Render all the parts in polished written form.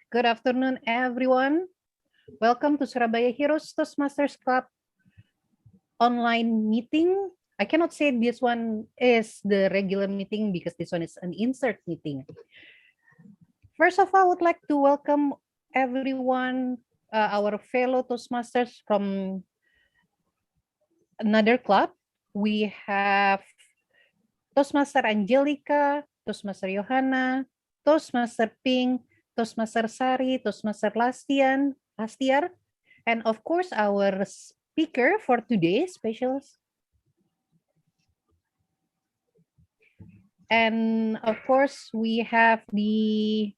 Good afternoon, everyone. Welcome to Surabaya Heroes Toastmasters Club online meeting. I cannot say this one is the regular meeting because this one is an insert meeting. First of all, I would like to welcome everyone, our fellow Toastmasters from another club. We have Toastmaster Angelica, Toastmaster Johanna, Toastmaster Pink, Toastmaster Sari, Toastmaster Lastiar, and of course our speaker for today, specials. And of course we have the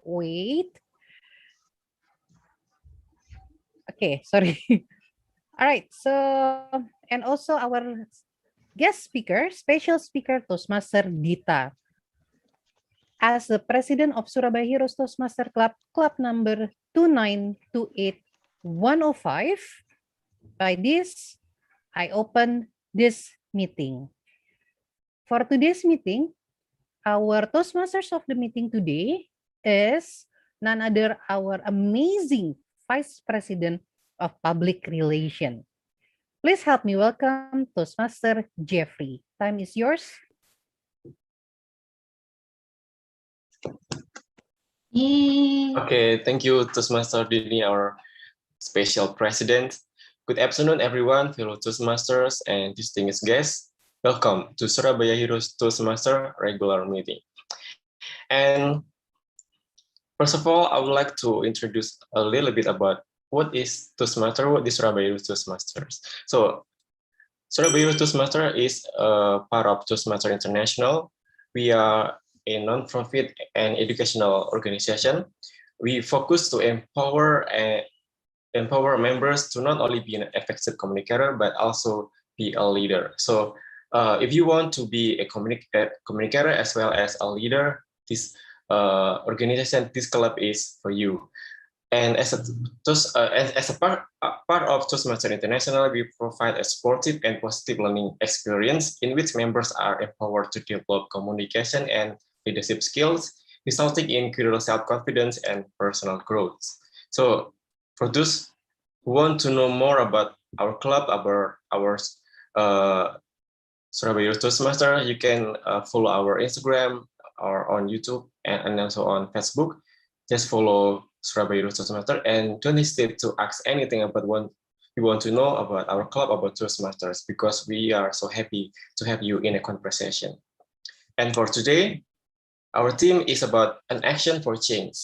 wait. Okay, sorry. All right, so and also our guest speaker, special speaker Toastmaster Dita. As the president of Surabaya Heroes Toastmaster Club, club number 2928105, by this, I open this meeting. For today's meeting, our Toastmasters of the meeting today is none other our amazing Vice President of Public Relations. Please help me welcome Toastmaster Jeffrey. Time is yours. Okay, thank you, Toastmaster Dini, our special president. Good afternoon, everyone, fellow Toastmasters and distinguished guests. Welcome to Surabaya Heroes Toastmaster regular meeting. And first of all, I would like to introduce a little bit about what is Toastmaster, what is Surabaya Heroes Toastmasters. So, Surabaya Heroes Toastmaster is a part of Toastmaster International. We are a non-profit and educational organization. We focus to empower members to not only be an effective communicator, but also be a leader. So if you want to be a communicator as well as a leader, this organization, this club is for you. And as a part of Toastmasters International, we provide a supportive and positive learning experience in which members are empowered to develop communication and leadership skills, resulting in greater self-confidence and personal growth. So for those who want to know more about our club, about our Surabaya Toastmaster, you can follow our Instagram or on YouTube and also on Facebook. Just follow Surabaya Toastmaster and don't hesitate to ask anything about what you want to know about our club, about Toastmasters, because we are so happy to have you in a conversation. And for today, our theme is about an action for change.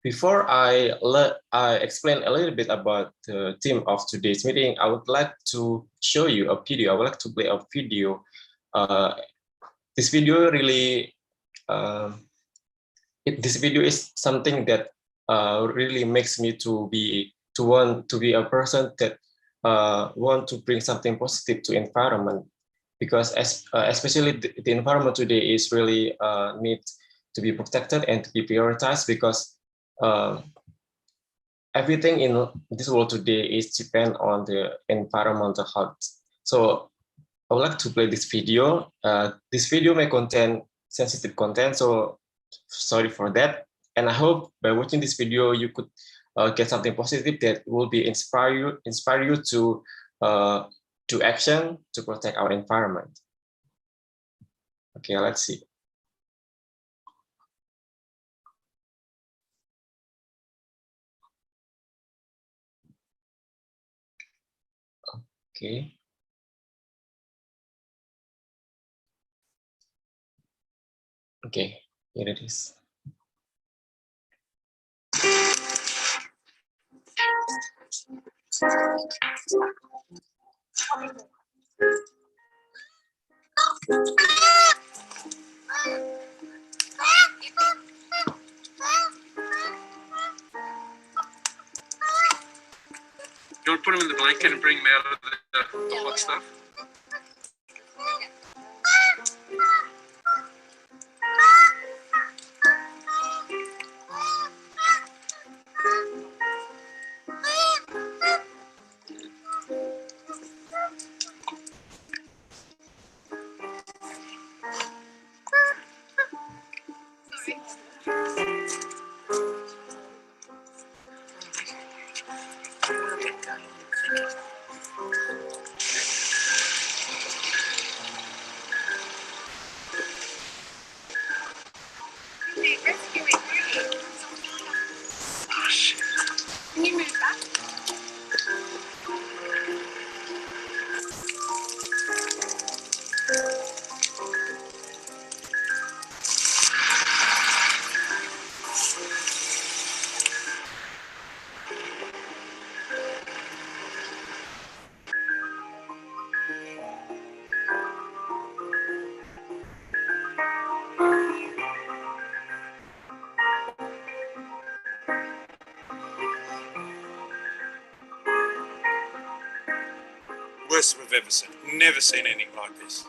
Before I explain a little bit about the theme of today's meeting, I would like to show you a video. I would like to play a video. This video really, this video is something that really makes me want to be a person that want to bring something positive to environment, because especially the environment today is really need to be protected and to be prioritized, because everything in this world today is depend on the environmental health. So I would like to play this video. This video may contain sensitive content, so sorry for that. And I hope by watching this video, you could get something positive that will be inspire you to do action to protect our environment. Okay, let's see. Okay. Okay, here it is. Don't put him in the blanket and bring him out of the hot stuff. Oh, shit. Can you move back? Worst we've ever seen. Never seen anything like this.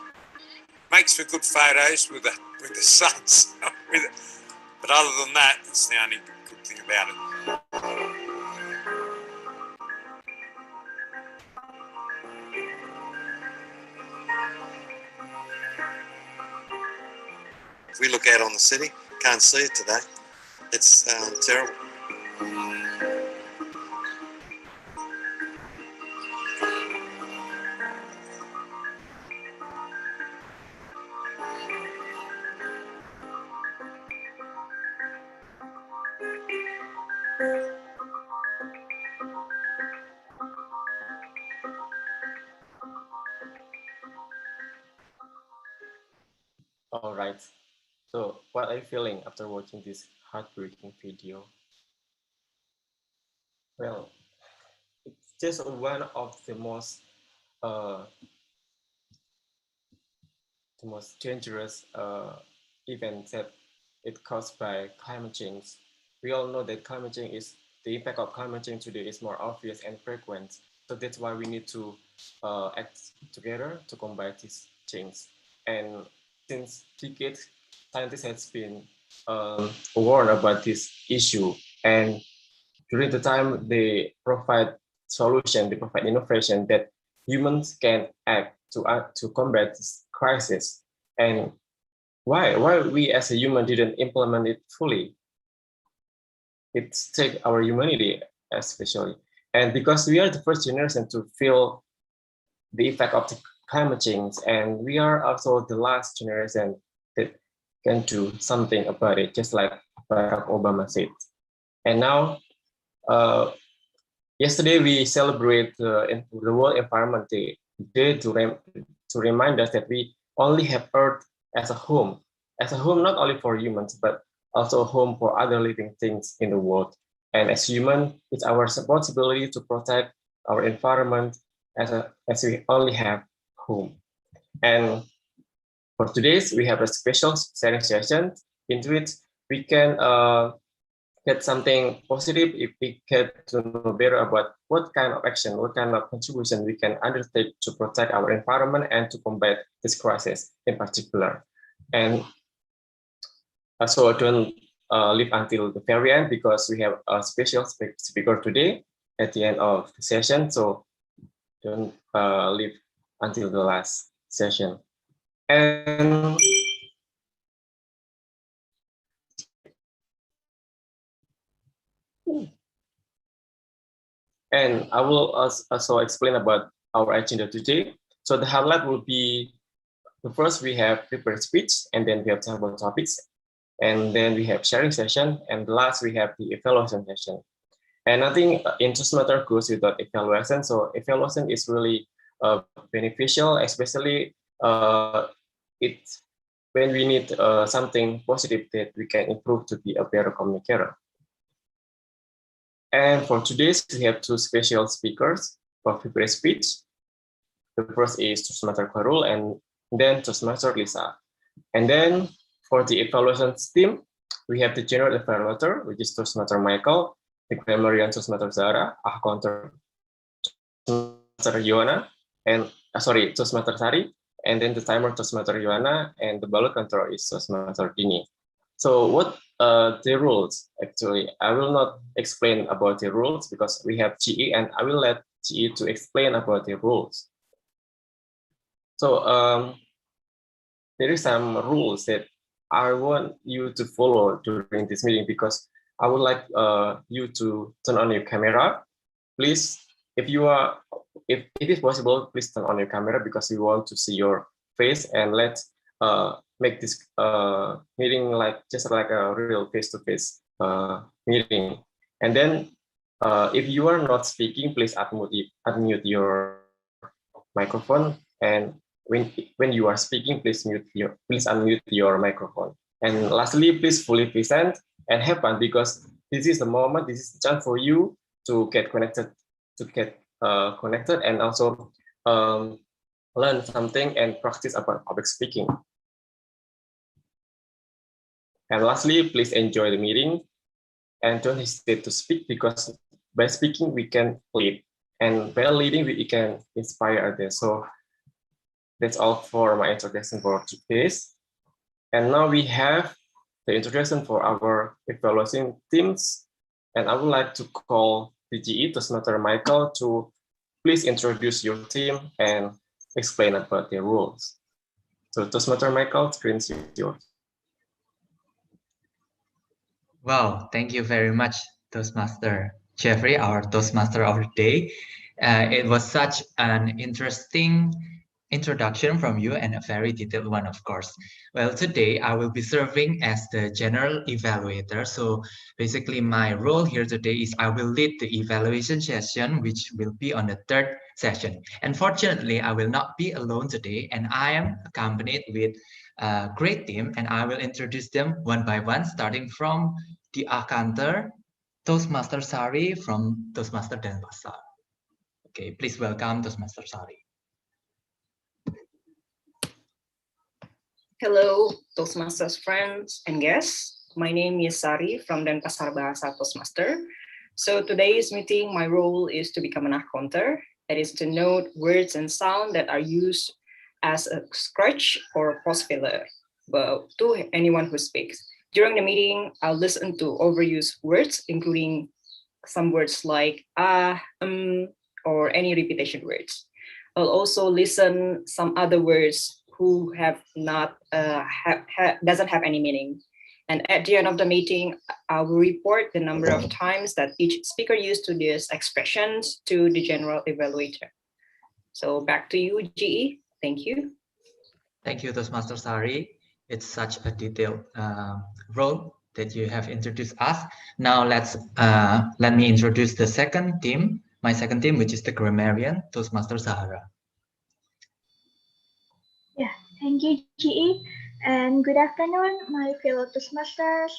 Makes for good photos with the suns. But other than that, it's the only good thing about it. If we look out on the city, can't see it today. It's terrible. All right. So what are you feeling after watching this heartbreaking video? Well, it's just one of the most dangerous events that it caused by climate change. We all know that climate change is the impact of climate change today is more obvious and frequent. So that's why we need to act together to combat this change. And since decades, scientists have been warned about this issue. And during the time they provide solution, they provide innovation that humans can act to combat this crisis. And why we as a human didn't implement it fully? It's take our humanity especially. And because we are the first generation to feel the effect of the climate change, and we are also the last generation that can do something about it, just like Barack Obama said. And now, yesterday we celebrate the World Environment Day to remind us that we only have Earth as a home not only for humans, but also a home for other living things in the world. And as humans, it's our responsibility to protect our environment as we only have home. And for today's, we have a special sharing session in which we can get something positive if we get to know better about what kind of action, what kind of contribution we can undertake to protect our environment and to combat this crisis in particular. And so don't leave until the very end because we have a special speaker today at the end of the session. So don't leave until the last session. And I will also explain about our agenda today. So the highlight will be, the first we have prepared speech, and then we have table topics, and then we have sharing session, and last we have the evaluation session. And I think in Toastmaster goes without evaluation, so evaluation is really beneficial, especially when we need something positive that we can improve to be a better communicator. And for today's, we have two special speakers for prepared speech. The first is Toastmaster Khairul, and then Toastmaster Lisa. And then for the evaluation team, we have the general evaluator, which is Toastmaster Michael, the grammarian Toastmaster Zara, counter Toastmaster Yohana, and Toastmaster Sari, and then the timer Toastmaster Yohana, and the ballot control is Toastmaster Dini. So what the rules, actually, I will not explain about the rules because we have GE, and I will let GE to explain about the rules. So there is some rules that I want you to follow during this meeting because I would like you to turn on your camera. Please, if it is possible, please turn on your camera because we want to see your face, and let's make this meeting like just like a real face-to-face meeting. And then if you are not speaking, please unmute your microphone, and when you are speaking, please unmute your microphone. And lastly, please fully present and have fun because this is the moment, this is the chance for you to get connected, and also learn something and practice about public speaking. And lastly, please enjoy the meeting and don't hesitate to speak because by speaking we can lead, and by leading we can inspire others. So that's all for my introduction for today's. And now we have the introduction for our evaluation teams. And I would like to call DGE Toastmaster Michael to please introduce your team and explain about their rules. So Toastmaster Michael, screen is yours. Wow, thank you very much, Toastmaster Jeffrey, our Toastmaster of the day. It was such an interesting introduction from you and a very detailed one, of course. Well, today I will be serving as the general evaluator. So basically my role here today is I will lead the evaluation session, which will be on the third session. And fortunately, I will not be alone today, and I am accompanied with a great team, and I will introduce them one by one, starting from the Akanter, Toastmaster Sari from Toastmaster Denpasar. Okay, please welcome Toastmaster Sari. Hello, Toastmasters friends and guests. My name is Sari from Denpasar Bahasa Toastmaster. So today's meeting, my role is to become an accounter. That is to note words and sound that are used as a scratch or pause filler, but to anyone who speaks. During the meeting, I'll listen to overused words, including some words like or any repetition words. I'll also listen some other words who have not doesn't have any meaning. And at the end of the meeting, I will report the number of times that each speaker used to these expressions to the general evaluator. So back to you, GE. Thank you. Thank you, Toastmaster Sari. It's such a detailed role that you have introduced us. Now let me introduce the second team, my second team, which is the grammarian, Toastmaster Sahara. Yeah, thank you, GE. And good afternoon, my fellow Toastmasters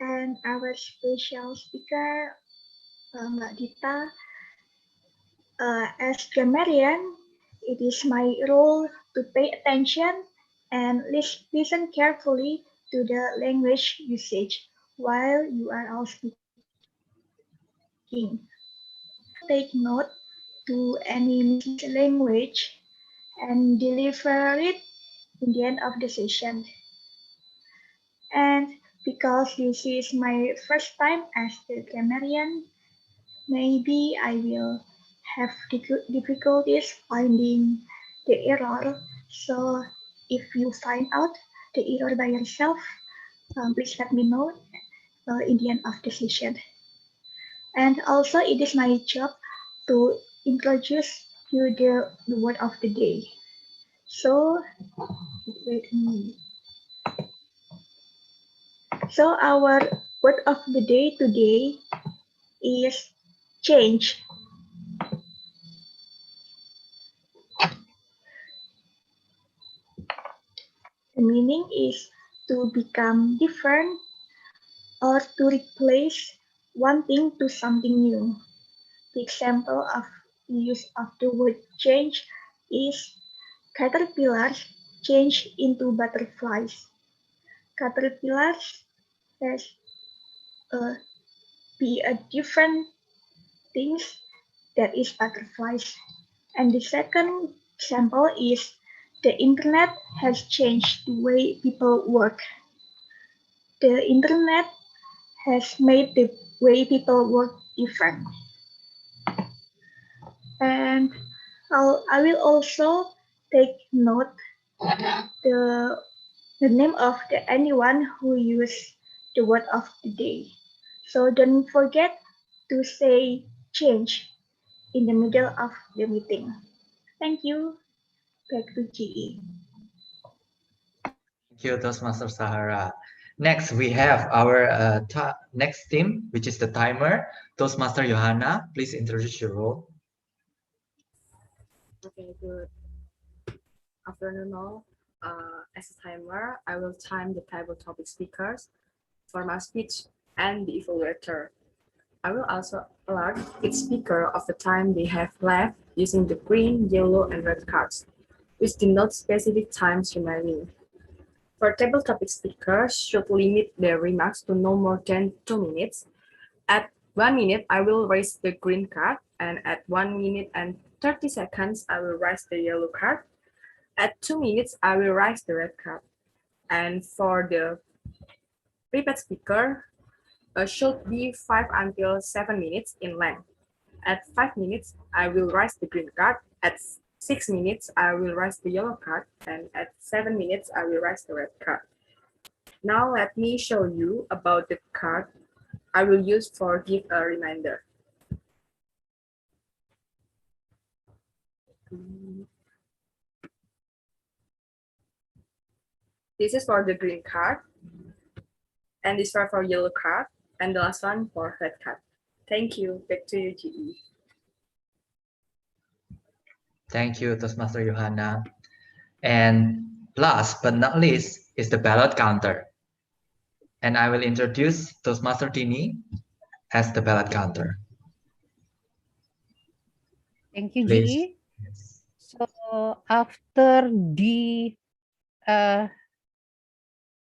and our special speaker, Mbak Dita. As grammarian, it is my role to pay attention and listen carefully to the language usage while you are all speaking. Take note to any language and deliver it in the end of the session. And because this is my first time as the grammarian, maybe I will have difficulties finding the error. So if you find out the error by yourself, please let me know in the end of the session. And also it is my job to introduce you the word of the day. So wait a minute. So our word of the day today is change. The meaning is to become different or to replace one thing to something new. The example of the use of the word change is caterpillars change into butterflies. Caterpillars has be a different things that is butterflies. And the second example is the internet has changed the way people work. The internet has made the way people work different. And I will also take note the the name of anyone who used the word of the day. So don't forget to say change in the middle of the meeting. Thank you. Back to GE. Thank you, Toastmaster Sahara. Next, we have our next team, which is the timer. Toastmaster Johanna, please introduce your role. Okay, good afternoon all. As a timer, I will time the table topic speakers for my speech and the evaluator. I will also alert each speaker of the time they have left using the green, yellow, and red cards, which denote specific times remaining. For table topic speakers should limit their remarks to no more than 2 minutes. At 1 minute, I will raise the green card, and at 1 minute and 30 seconds, I will raise the yellow card. At 2 minutes, I will raise the red card. And for the prepaid speaker, should be 5 until 7 minutes in length. At 5 minutes, I will raise the green card. At 6 minutes, I will raise the yellow card. And at 7 minutes, I will raise the red card. Now let me show you about the card I will use for give a reminder. This is for the green card, and this one for yellow card, and the last one for red card. Thank you. Back to you, GE. Thank you, Toastmaster Johanna. And last but not least is the ballot counter. And I will introduce Toastmaster Tini as the ballot counter. Thank you, Please. GE. Yes. So after the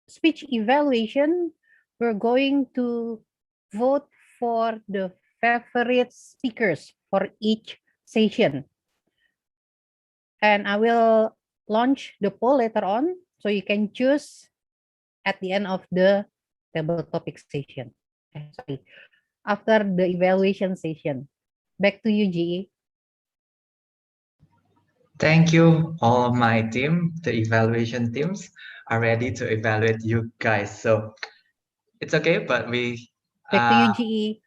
speech evaluation, we're going to vote for the favorite speakers for each session. And I will launch the poll later on, so you can choose at the end of the table topic session. Sorry, after the evaluation session. Back to you, GE. Thank you, all of my team. The evaluation teams are ready to evaluate you guys. So it's okay, but we Back to you, GE.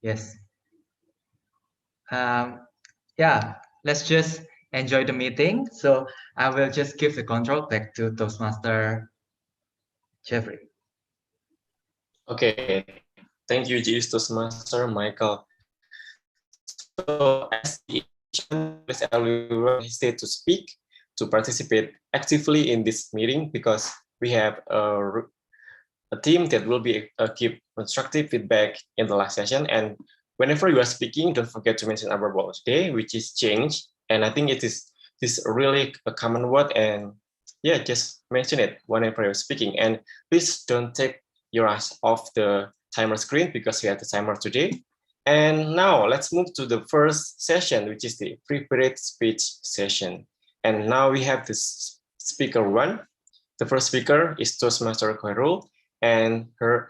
yes. Yeah, let's just enjoy the meeting. So I will just give the control back to Toastmaster Jeffrey. Okay, thank you, GE Toastmaster Michael. So as the please everyone hesitate to speak, to participate actively in this meeting, because we have a team that will be give constructive feedback in the last session. And whenever you are speaking, don't forget to mention our word today, which is change. And I think it is this really a common word, and yeah, just mention it whenever you're speaking. And please don't take your eyes off the timer screen, because we have the timer today. And now let's move to the first session, which is the prepared speech session. And now we have this speaker one. The first speaker is Toastmaster Khairul, and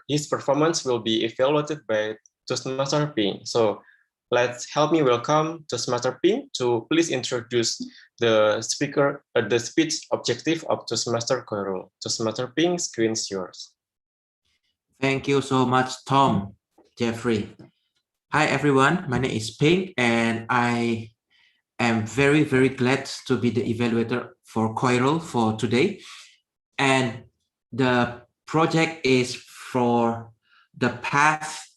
his performance will be evaluated by Toastmaster Ping. So let's help me welcome Toastmaster Ping to please introduce the speaker, the speech objective of Toastmaster Khairul. Toastmaster Ping, screen is yours. Thank you so much, Tom, Jeffrey. Hi, everyone. My name is Ping, and I am very, very glad to be the evaluator for Khairul for today. And the project is for the Path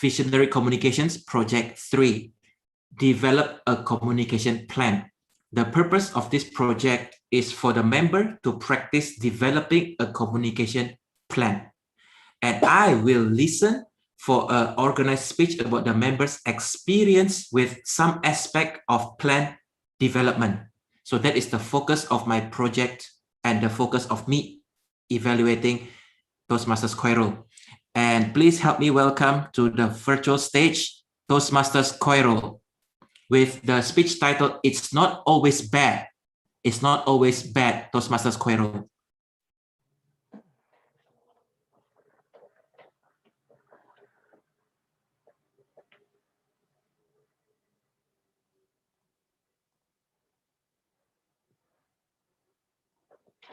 Visionary Communications Project 3, develop a communication plan. The purpose of this project is for the member to practice developing a communication plan. And I will listen for an organized speech about the members' experience with some aspect of plan development. So that is the focus of my project and the focus of me evaluating Toastmasters Khairul. And please help me welcome to the virtual stage Toastmasters Khairul with the speech title, It's Not Always Bad. It's Not Always Bad, Toastmasters Khairul.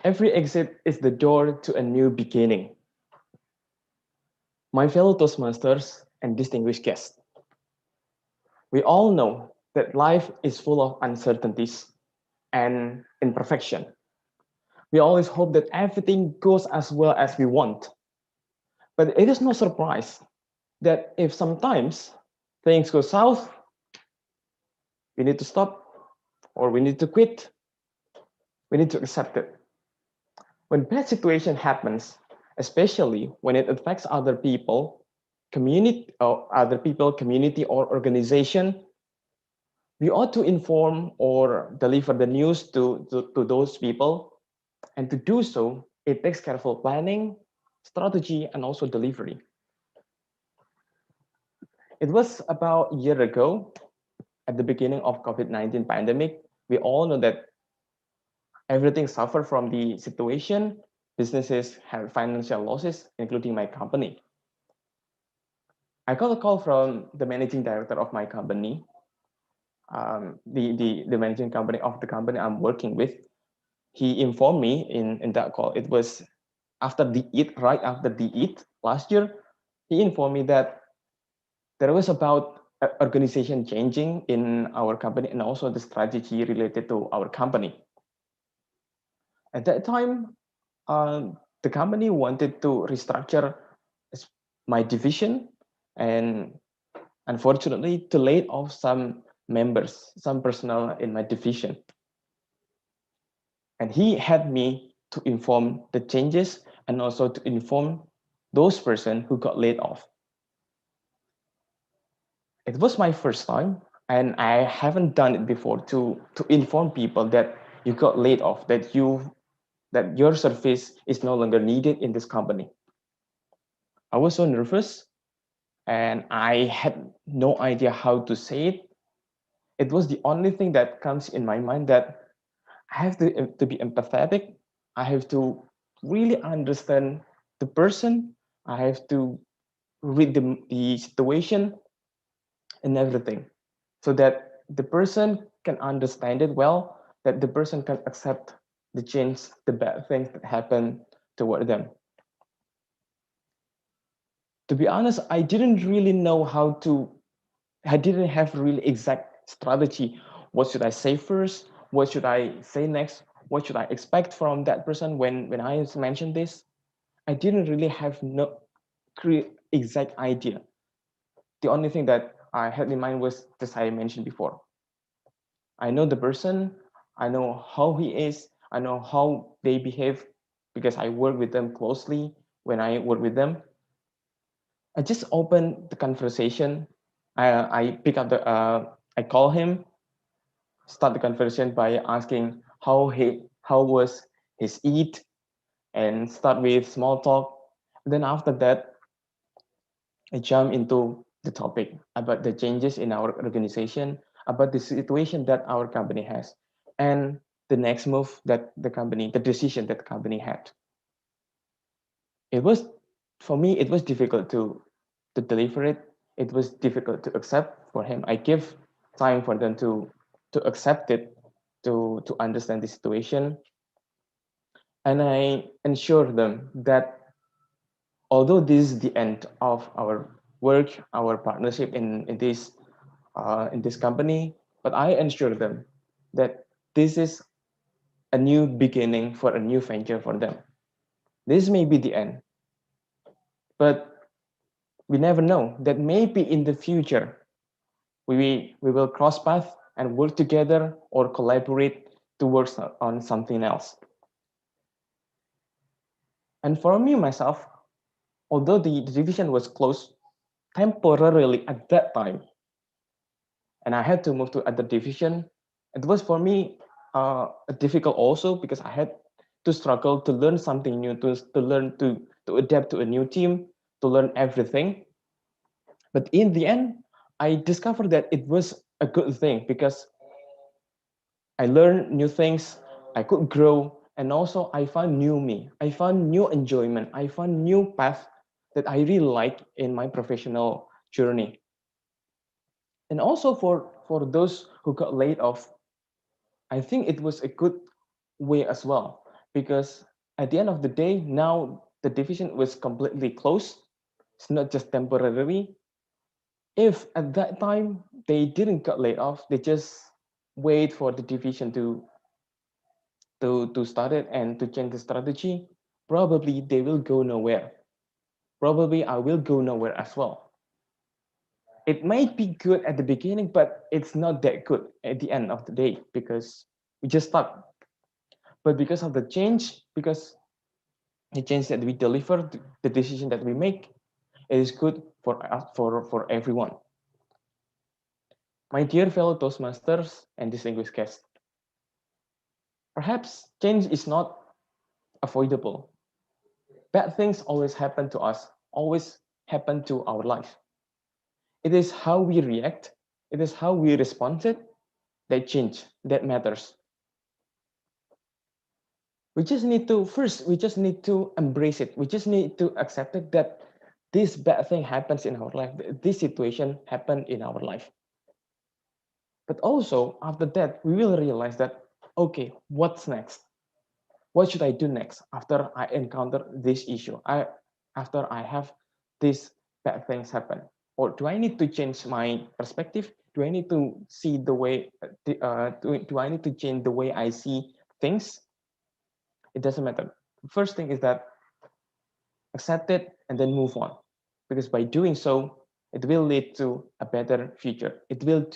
Every exit is the door to a new beginning. My fellow Toastmasters and distinguished guests, we all know that life is full of uncertainties and imperfection. We always hope that everything goes as well as we want. But it is no surprise that if sometimes things go south, we need to stop or we need to quit. We need to accept it. When bad situation happens, especially when it affects other people, community or organization, we ought to inform or deliver the news to those people. And to do so, it takes careful planning, strategy, and also delivery. It was about a year ago, at the beginning of COVID-19 pandemic, we all know that everything suffered from the situation. Businesses had financial losses, including my company. I got a call from the managing director of my company, the managing company of the company I'm working with. He informed me in that call. It was after the Eid, right after the Eid last year. He informed me that there was about organization changing in our company and also the strategy related to our company. At that time, the company wanted to restructure my division and unfortunately to lay off some members, some personnel in my division. And he had me to inform the changes and also to inform those persons who got laid off. It was my first time and I haven't done it before to inform people that you got laid off, that your service is no longer needed in this company. I was so nervous and I had no idea how to say it. It was the only thing that comes in my mind, that I have to be empathetic. I have to really understand the person. I have to read the situation and everything so that the person can understand it well, that the person can accept the change, the bad things that happen toward them. To be honest, I didn't really know I didn't have really exact strategy. What should I say first? What should I say next? What should I expect from that person when I mentioned this? I didn't really have no exact idea. The only thing that I had in mind was, as I mentioned before, I know the person, I know how he is, I know how they behave because I work with them closely when I work with them. I just open the conversation. I pick up I call him, start the conversation by asking how was his eat, and start with small talk. Then after that, I jump into the topic about the changes in our organization, about the situation that our company has, and the next move that the decision that the company had. It was, for me, it was difficult to deliver it. It was difficult to accept for him. I give time for them to accept it, to understand the situation, and I ensure them that although this is the end of our work, our partnership in this company, but I ensure them that this is a new beginning for a new venture for them. This may be the end, but we never know that maybe in the future we will cross paths and work together or collaborate to work on something else. And for me myself, although the division was closed temporarily at that time, and I had to move to other division, it was for me difficult also because I had to struggle to learn something new, to learn to adapt to a new team, to learn everything. But in the end, I discovered that it was a good thing because I learned new things, I could grow, and also I found new me. I found new enjoyment. I found new path that I really like in my professional journey. And also for those who got laid off, I think it was a good way as well because at the end of the day, now the division was completely closed. It's not just temporarily. If at that time they didn't get laid off, they just wait for the division to start it and to change the strategy, probably they will go nowhere. Probably I will go nowhere as well. It might be good at the beginning, but it's not that good at the end of the day because we just stuck. But because of the change, because the change that we deliver, the decision that we make, it is good for us, for everyone. My dear fellow Toastmasters and distinguished guests, perhaps change is not avoidable. Bad things always happen to us, always happen to our life. It is how we react, it is how we respond to it that change, that matters. We just need to, first, we just need to embrace it. We just need to accept it that this bad thing happens in our life, this situation happened in our life. But also after that, we will realize that, okay, what's next? What should I do next after I encounter this issue? After I have these bad things happen? Or do I need to change my perspective? Do I need to see the way, do I need to change the way I see things? It doesn't matter. The first thing is that accept it and then move on. Because by doing so, it will lead to a better future. It will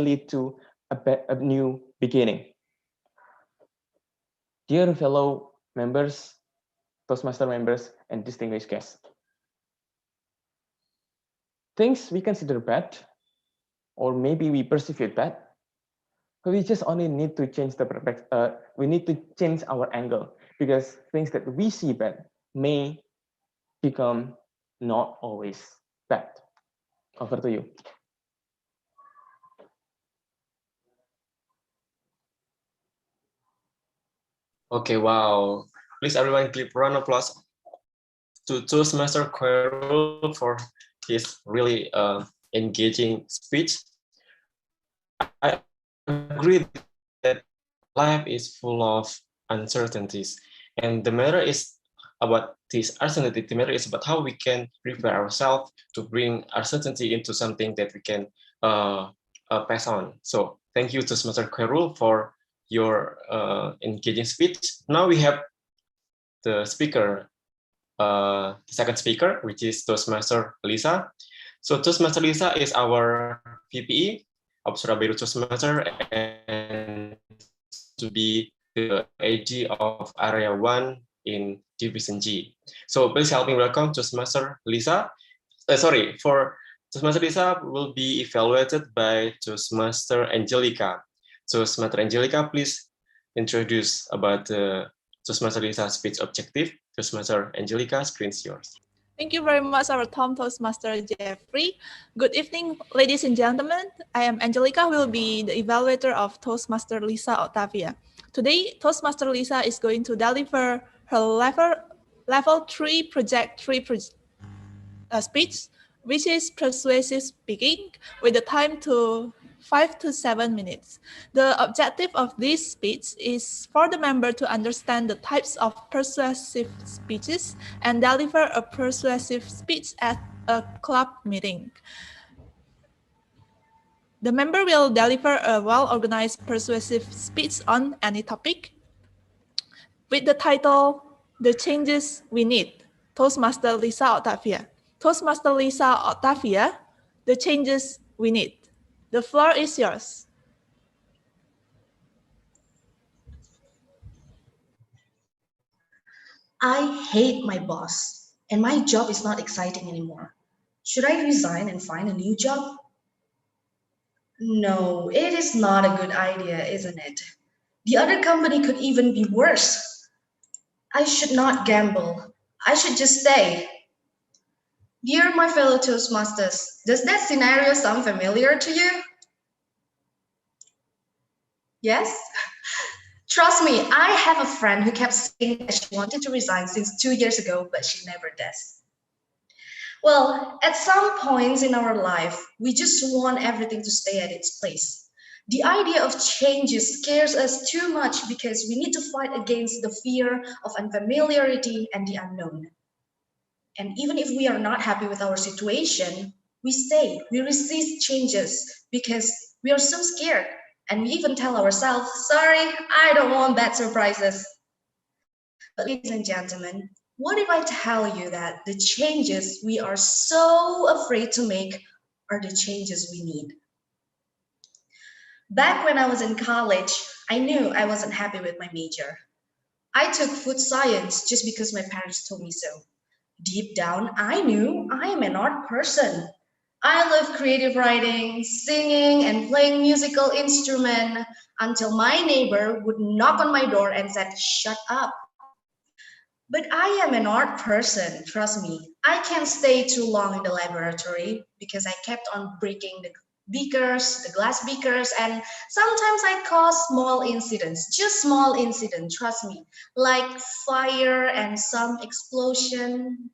lead to a new beginning. Dear fellow members, Toastmaster members, and distinguished guests, things we consider bad, or maybe we perceive it bad, but we just only need to change the we need to change our angle, because things that we see bad may become not always bad. Over to you. Okay, wow. Please everyone give round of applause to Toastmaster Khairul for his really engaging speech. I agree that life is full of uncertainties, and the matter is about this uncertainty. The matter is about how we can prepare ourselves to bring uncertainty into something that we can pass on. So thank you, Toastmaster Khairul, for your engaging speech. Now we have the speaker, the second speaker, which is Toastmaster Lisa. So Toastmaster Lisa is our VPE of Surabaya Toastmaster and to be the AG of Area 1 in Division G. So please help me welcome Toastmaster Lisa. For Toastmaster Lisa will be evaluated by Toastmaster Angelica. Toastmaster Angelica, please introduce about the Toastmaster Lisa speech objective. Toastmaster Angelica, screen's yours. Thank you very much, our Tom Toastmaster Jeffrey. Good evening, ladies and gentlemen. I am Angelica, who will be the evaluator of Toastmaster Lisa Octavia. Today, Toastmaster Lisa is going to deliver her level 3 project 3 speech, which is persuasive speaking, with the time to 5 to 7 minutes. The objective of this speech is for the member to understand the types of persuasive speeches and deliver a persuasive speech at a club meeting. The member will deliver a well-organized persuasive speech on any topic with the title, The Changes We Need, Toastmaster Lisa Octavia. Toastmaster Lisa Octavia, The Changes We Need. The floor is yours. I hate my boss, and my job is not exciting anymore. Should I resign and find a new job? No, it is not a good idea, isn't it? The other company could even be worse. I should not gamble. I should just stay. Dear my fellow Toastmasters, does that scenario sound familiar to you? Yes? Trust me, I have a friend who kept saying that she wanted to resign since 2 years ago, but she never does. Well, at some points in our life, we just want everything to stay at its place. The idea of changes scares us too much because we need to fight against the fear of unfamiliarity and the unknown. And even if we are not happy with our situation, we stay, we resist changes because we are so scared. And we even tell ourselves, sorry, I don't want bad surprises. But ladies and gentlemen, what if I tell you that the changes we are so afraid to make are the changes we need? Back when I was in college, I knew I wasn't happy with my major. I took food science just because my parents told me so. Deep down, I knew I am an art person. I love creative writing, singing, and playing musical instrument until my neighbor would knock on my door and said, "Shut up." But I am an art person, trust me. I can't stay too long in the laboratory because I kept on breaking the beakers, the glass beakers, and sometimes I cause small incidents, just small incidents, trust me, like fire and some explosion.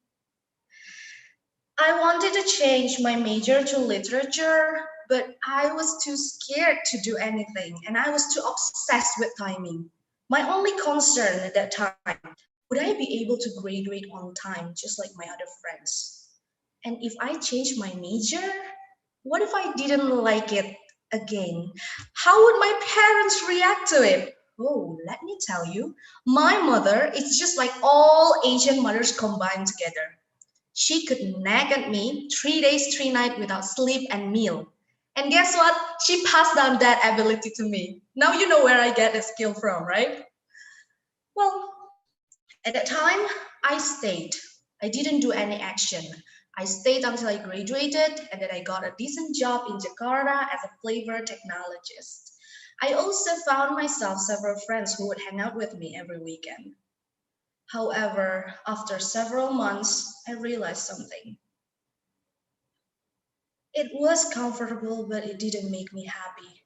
I wanted to change my major to literature, but I was too scared to do anything, and I was too obsessed with timing. My only concern at that time, would I be able to graduate on time just like my other friends? And if I changed my major, what if I didn't like it again? How would my parents react to it? Oh, let me tell you, my mother is just like all Asian mothers combined together. She could nag at me 3 days, 3 nights without sleep and meal. And guess what? She passed down that ability to me. Now you know where I get the skill from, right? Well, at that time, I stayed. I didn't do any action. I stayed until I graduated, and then I got a decent job in Jakarta as a flavor technologist. I also found myself several friends who would hang out with me every weekend. However, after several months, I realized something. It was comfortable, but it didn't make me happy.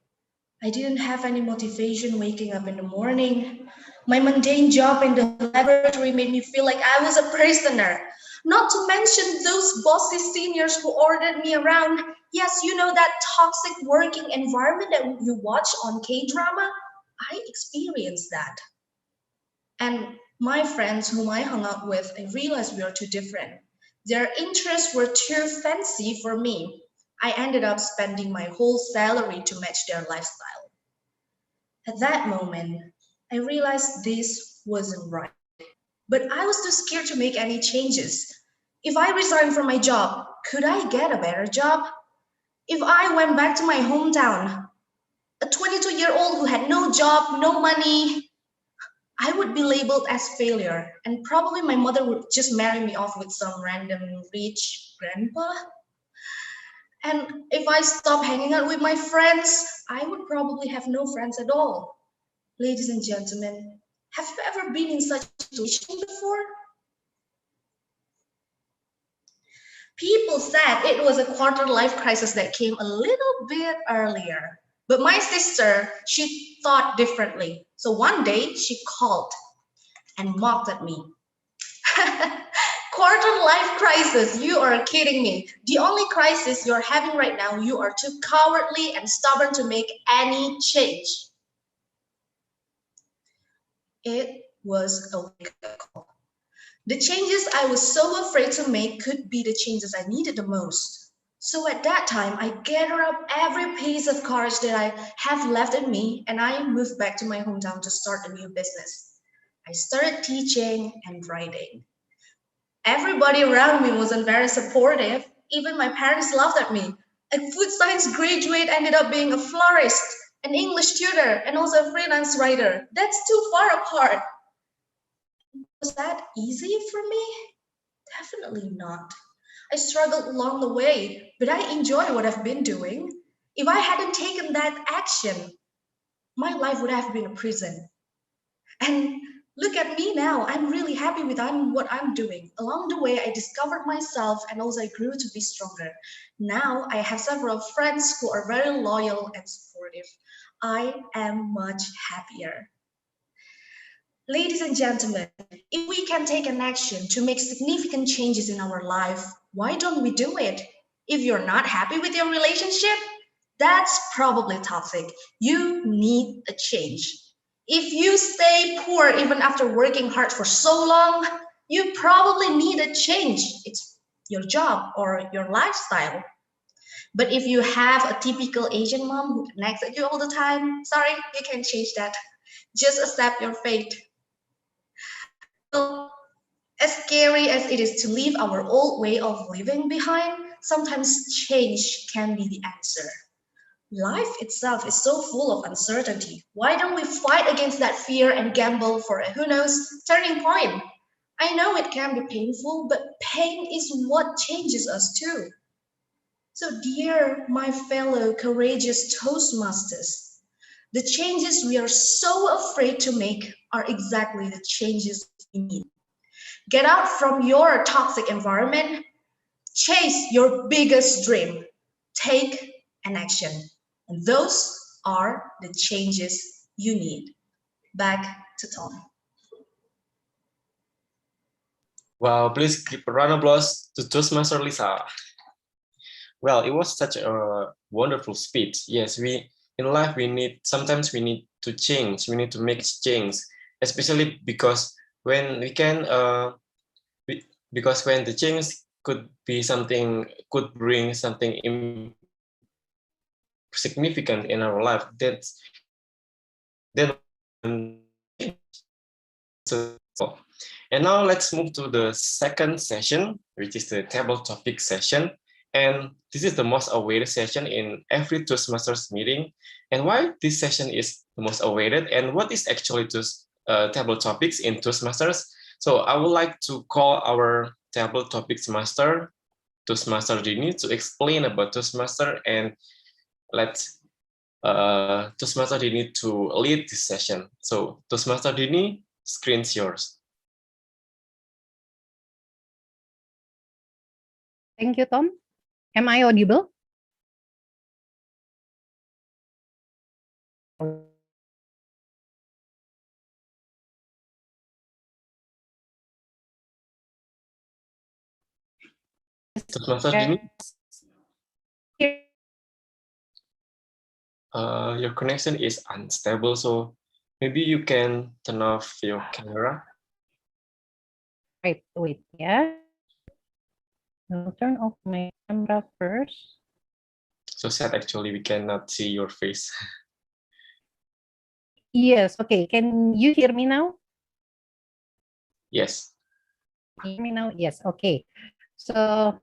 I didn't have any motivation waking up in the morning. My mundane job in the laboratory made me feel like I was a prisoner. Not to mention those bossy seniors who ordered me around. Yes, you know that toxic working environment that you watch on K-drama? I experienced that. And my friends whom I hung out with, I realized we are too different. Their interests were too fancy for me. I ended up spending my whole salary to match their lifestyle. At that moment, I realized this wasn't right. But I was too scared to make any changes. If I resigned from my job, could I get a better job? If I went back to my hometown, a 22-year-old who had no job, no money, I would be labeled as failure, and probably my mother would just marry me off with some random rich grandpa. And if I stop hanging out with my friends, I would probably have no friends at all. Ladies and gentlemen, have you ever been in such a situation before? People said it was a quarter life crisis that came a little bit earlier. But my sister, she thought differently. So one day she called and mocked at me. Quarter life crisis, you are kidding me. The only crisis you're having right now, you are too cowardly and stubborn to make any change. It was a wake-up call. The changes I was so afraid to make could be the changes I needed the most. So at that time, I gathered up every piece of courage that I have left in me, and I moved back to my hometown to start a new business. I started teaching and writing. Everybody around me wasn't very supportive. Even my parents laughed at me. A food science graduate ended up being a florist, an English tutor, and also a freelance writer. That's too far apart. Was that easy for me? Definitely not. I struggled along the way, but I enjoy what I've been doing. If I hadn't taken that action, my life would have been a prison. And look at me now. I'm really happy with what I'm doing. Along the way, I discovered myself and also I grew to be stronger. Now I have several friends who are very loyal and supportive. I am much happier. Ladies and gentlemen, if we can take an action to make significant changes in our life, why don't we do it? If you're not happy with your relationship, That's probably toxic. You need a change. If you stay poor even after working hard for so long, you probably need a change. It's your job or your lifestyle. But if you have a typical Asian mom who nags at you all the time, sorry, you can't change that. Just accept your fate. So, as scary as it is to leave our old way of living behind, sometimes change can be the answer. Life itself is so full of uncertainty. Why don't we fight against that fear and gamble for a, who knows, turning point? I know it can be painful, but pain is what changes us too. So, dear my fellow courageous Toastmasters, the changes we are so afraid to make are exactly the changes we need. Get out from your toxic environment, chase your biggest dream, take an action. And those are the changes you need. Back to Tom. Wow, please give a round of applause to Toastmaster Lisa. Well, it was such a wonderful speech. Yes, in life sometimes we need to change. We need to make change, especially because when we can because when the change could bring something significant in our life, then so. And now let's move to the second session, which is the table topic session. And this is the most awaited session in every Toastmasters meeting. And why this session is the most awaited and what is actually table topics in Toastmasters? So I would like to call our table topics master, Toastmaster Dini, to explain about Toastmaster, and let's Toastmaster Dini to lead this session. So Toastmaster Dini, screen's yours. Thank you, Tom. Am I audible? Toastmaster Dini? Your connection is unstable, so maybe you can turn off your camera. Right, wait, yeah. I'll turn off my camera first. So sad, actually, we cannot see your face. Yes, okay. Can you hear me now? Yes. Hear me now? Yes, okay. So,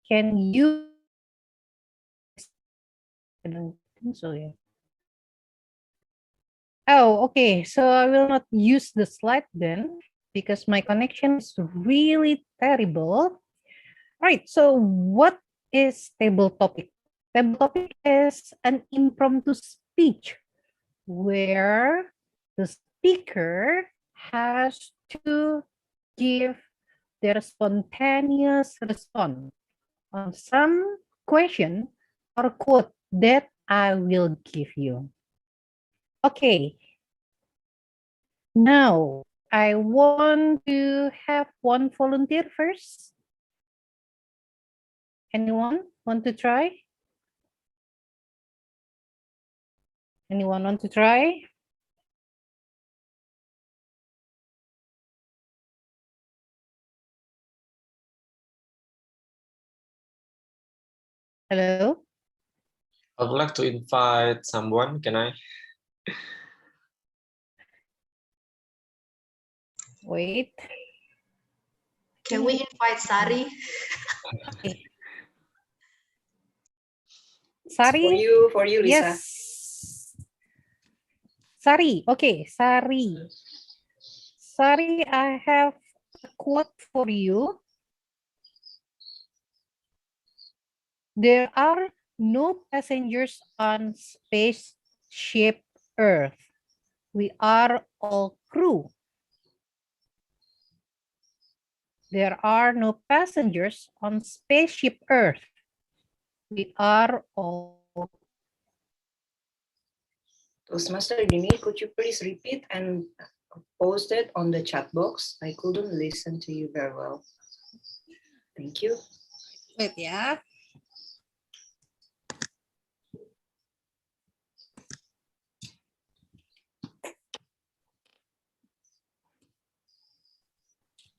can you? I don't think so, yeah. Oh, okay. So I will not use the slide then because my connection is really terrible. Right. So what is table topic? Table topic is an impromptu speech where the speaker has to give their spontaneous response on some question or quote that I will give you. Okay. Now, I want to have one volunteer first. Anyone want to try? Anyone want to try? Hello? I would like to invite someone. Can I? Wait. Can we invite Sari? Okay. Sari? For you, Lisa. Yes. Sari, okay, Sari. Sari, I have a quote for you. There are no passengers on spaceship Earth. We are all crew. There are no passengers on spaceship Earth. We are all. Toastmaster Dini, could you please repeat and post it on the chat box? I couldn't listen to you very well. Thank you. Wait, yeah.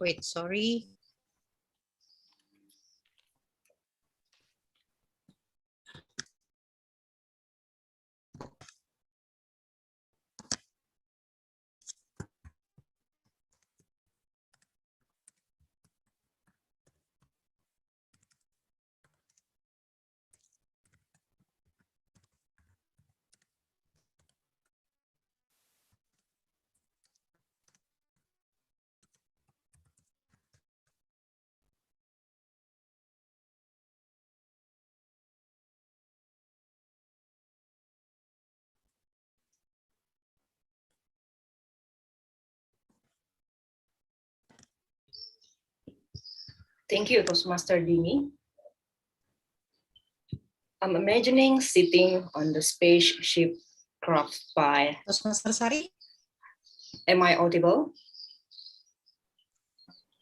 Wait, sorry. Thank you, Toastmaster Dini. I'm imagining sitting on the spaceship craft by. Toastmaster Sari? Am I audible?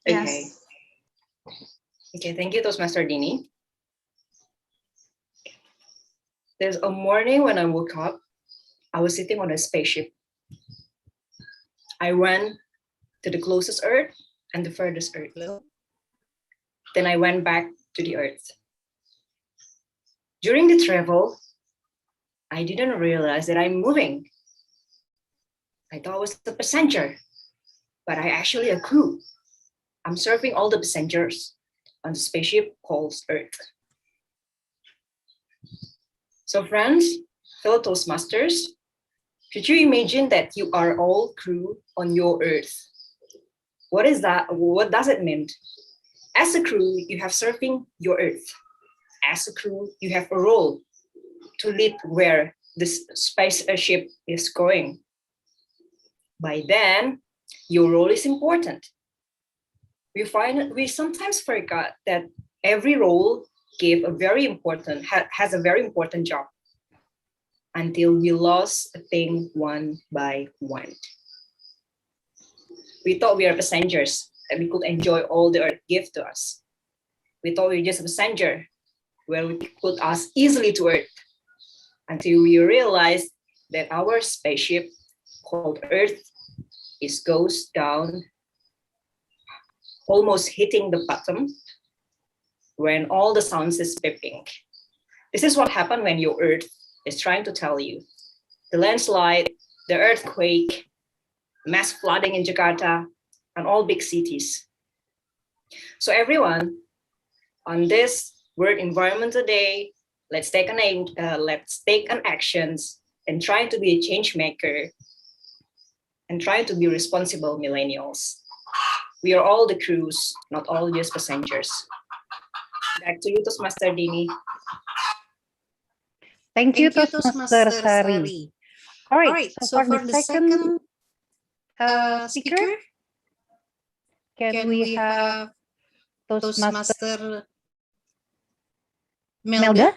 Okay. Yes. Okay, thank you, Toastmaster Dini. There's a morning when I woke up, I was sitting on a spaceship. I ran to the closest Earth and the furthest Earth. Then I went back to the Earth. During the travel, I didn't realize that I'm moving. I thought I was the passenger, but I actually a crew. I'm serving all the passengers on the spaceship called Earth. So friends, fellow Toastmasters, could you imagine that you are all crew on your Earth? What is that? What does it mean? As a crew, you have serving your Earth. As a crew, you have a role to lead where this spaceship is going. By then, your role is important. We sometimes forget that every role has a very important job until we lost a thing one by one. We thought we were passengers, that we could enjoy all the Earth gives to us. We thought we were just a passenger, where we could us easily to Earth, until we realized that our spaceship called Earth goes down, almost hitting the bottom, when all the sounds is beeping. This is what happened when your Earth is trying to tell you. The landslide, the earthquake, mass flooding in Jakarta, and all big cities. So everyone, on this World Environmental Day, let's take an actions and try to be a change maker and try to be responsible millennials. We are all the crews, not all just passengers. Back to you, Toastmaster Dini. Thank you, Toastmaster Sari. All right, so for the second speaker, can we have Toastmaster Melda?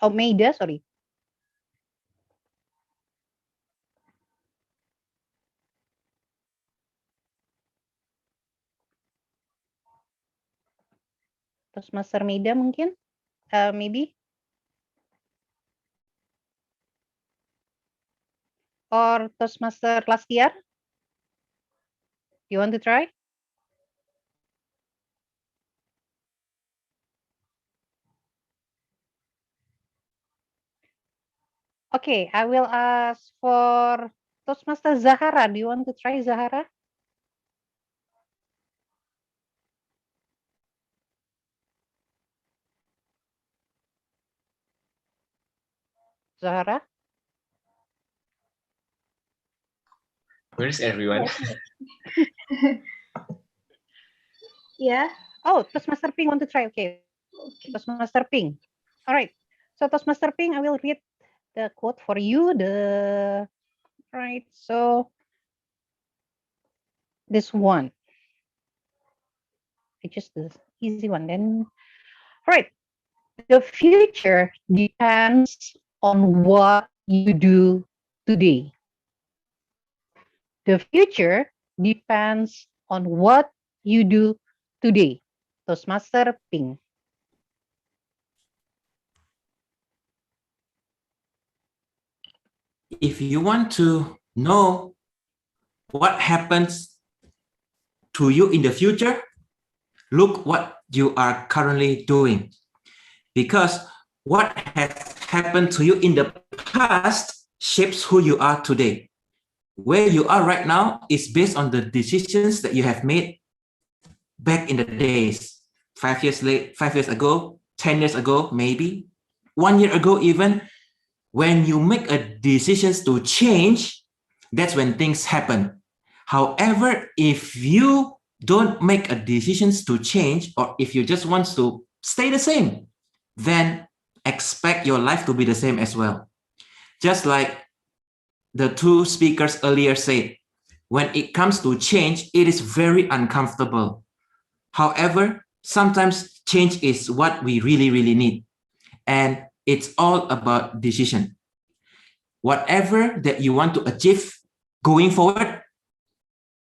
Oh, Maida, sorry. Toastmaster Maida mungkin? Maybe? Or Toastmaster Lastiar? You want to try? Okay, I will ask for Toastmaster Zahara. Do you want to try, Zahara? Zahara? Where is everyone? Yeah. Oh, Toastmaster Ping want to try. Okay. Toastmaster Ping. All right. So Toastmaster Ping, I will read the quote for you. Right. So this one. It's just the easy one. Then, all right. The future depends on what you do today. The future depends on what you do today. Toastmaster Ping. If you want to know what happens to you in the future, look what you are currently doing. Because what has happened to you in the past shapes who you are today. Where you are right now is based on the decisions that you have made back in the days, 5 years ago, 10 years ago, maybe 1 year ago, even. When you make a decisions to change, that's when things happen. However, if you don't make a decisions to change, or if you just want to stay the same, then expect your life to be the same as well. Just like the two speakers earlier said, when it comes to change, it is very uncomfortable. However, sometimes change is what we really, really need. And it's all about decision. Whatever that you want to achieve going forward,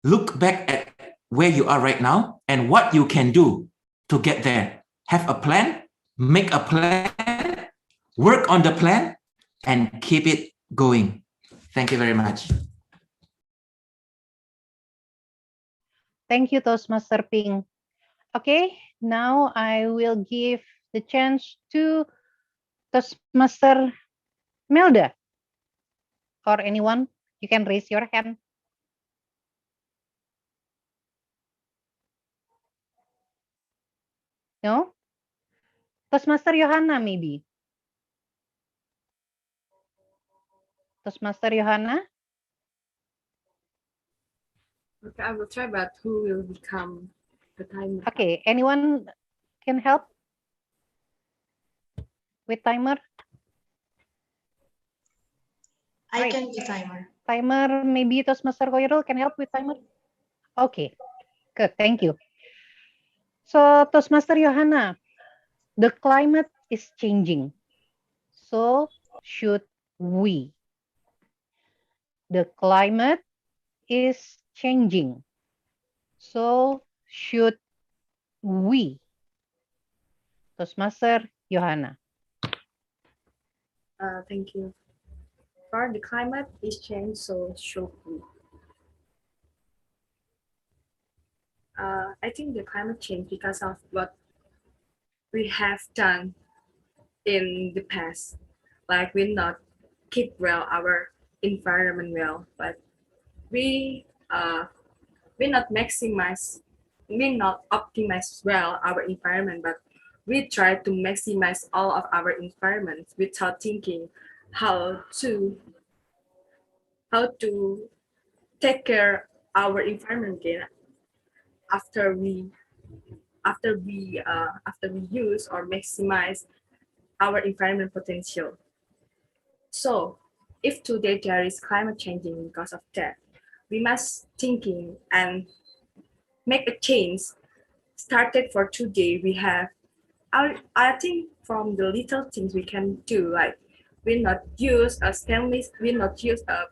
look back at where you are right now and what you can do to get there. Have a plan, make a plan, work on the plan, and keep it going. Thank you very much. Thank you, Toastmaster Ping. Okay, now I will give the chance to Toastmaster Melda. Or anyone, you can raise your hand. No? Toastmaster Johanna, maybe. Toastmaster Johanna? Okay, I will try, but who will become the timer? Okay, anyone can help with timer? I can be timer. Timer, maybe Toastmaster Khairul can help with timer? Okay, good, thank you. So, Toastmaster Johanna, the climate is changing. So, should we? The climate is changing. So, should we? Toastmaster Johanna. Thank you. For the climate is changed, so should we? I think the climate change because of what we have done in the past. Like we not keep well our environment well, but we not optimize well our environment, but we try to maximize all of our environment without thinking how to take care our environment again after we use or maximize our environment potential. So if today there is climate changing because of that, we must thinking and make a change. Started for today, we have, I think from the little things we can do, like we not use a stainless, we not use a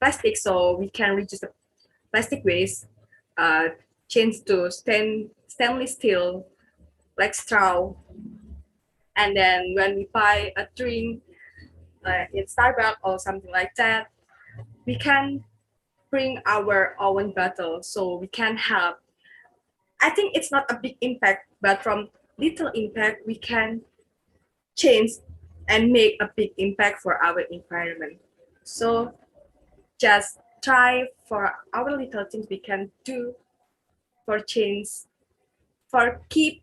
plastic, so we can reduce the plastic waste, change to stainless steel, like straw. And then when we buy a drink in Starbucks or something like that, we can bring our own bottle so we can help. I think it's not a big impact, but from little impact, we can change and make a big impact for our environment. So just try for our little things we can do for change, for keep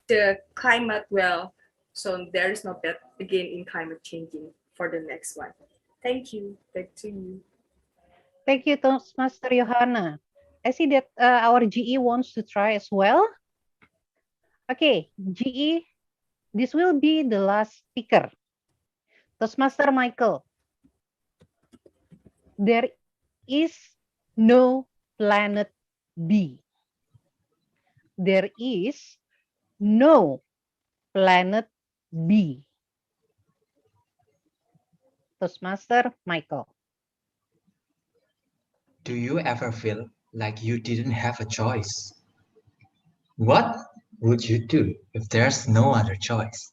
the climate well, so there is no bad again in climate changing for the next one. Thank you. Back to you. Thank you, Toastmaster Johanna. I see that our GE wants to try as well. Okay, GE, this will be the last speaker. Toastmaster Michael, there is no planet B. There is no planet B. Toastmaster Michael. Do you ever feel like you didn't have a choice? What would you do if there's no other choice?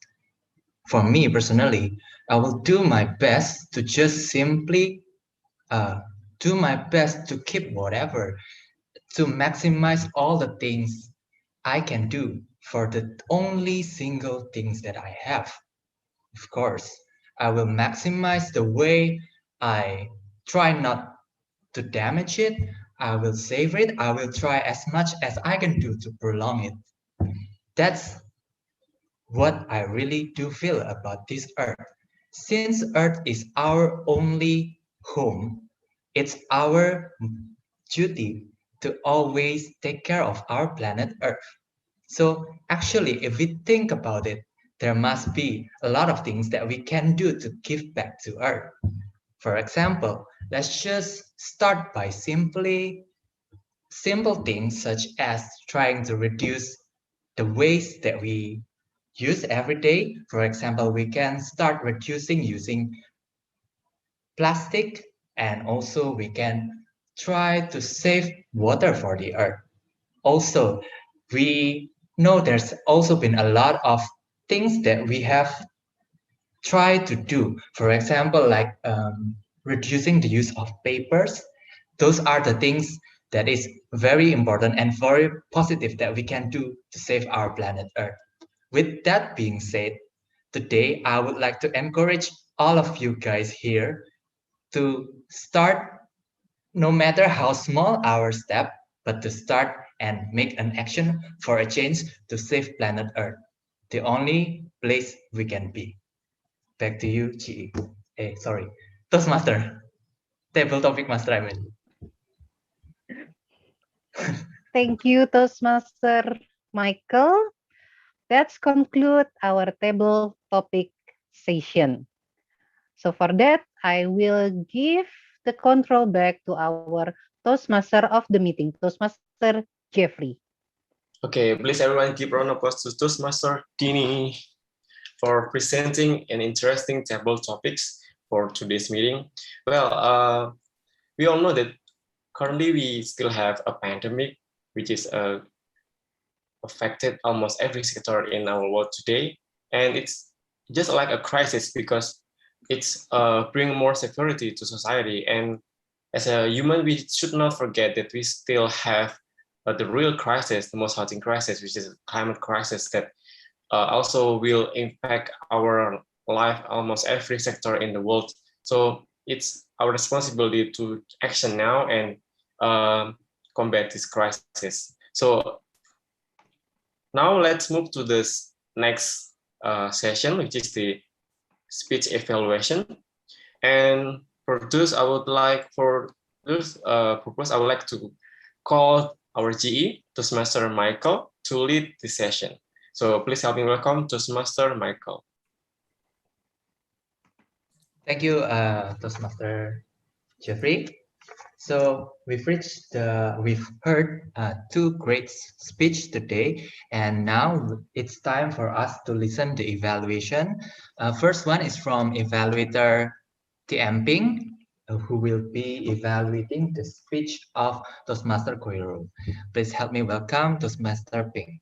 For me personally, I will do my best to just simply do my best to keep whatever to maximize all the things I can do for the only single things that I have. Of course, I will maximize the way I try not to damage it. I will save it. I will try as much as I can do to prolong it. That's what I really do feel about this Earth. Since Earth is our only home, it's our duty to always take care of our planet Earth. So actually, if we think about it, there must be a lot of things that we can do to give back to Earth. For example, let's just start by simple things such as trying to reduce the waste that we use every day. For example, we can start reducing using plastic, and also we can try to save water for the Earth. Also, we know there's also been a lot of things that we have tried to do. For example, like reducing the use of papers. Those are the things that is very important and very positive that we can do to save our planet Earth. With that being said, today I would like to encourage all of you guys here to start, no matter how small our step, but to start and make an action for a change to save planet Earth, the only place we can be. Back to you, GE. Sorry, Toastmaster. Table topic master, I mean. Thank you, Toastmaster Michael. Let's conclude our table topic session. So for that, I will give the control back to our Toastmaster of the meeting, Toastmaster Jeffrey. Okay, please everyone give round of applause to Toastmaster Dini for presenting an interesting table topics for today's meeting. Well, we all know that currently we still have a pandemic, which is affected almost every sector in our world today. And it's just like a crisis because it's bring more security to society. And as a human, we should not forget that we still have the real crisis, the most haunting crisis, which is climate crisis that also will impact our life, almost every sector in the world. So it's our responsibility to action now and combat this crisis. So now let's move to this next session, which is the speech evaluation. And for this, I would like for this purpose, I would like to call our GE, Toastmaster Michael, to lead the session. So please help me welcome Toastmaster Michael. Thank you, Toastmaster Jeffrey. So we've heard two great speeches today, and now it's time for us to listen to evaluation. First one is from evaluator TM Ping, who will be evaluating the speech of Toastmaster Koirul. Please help me welcome Toastmaster Ping.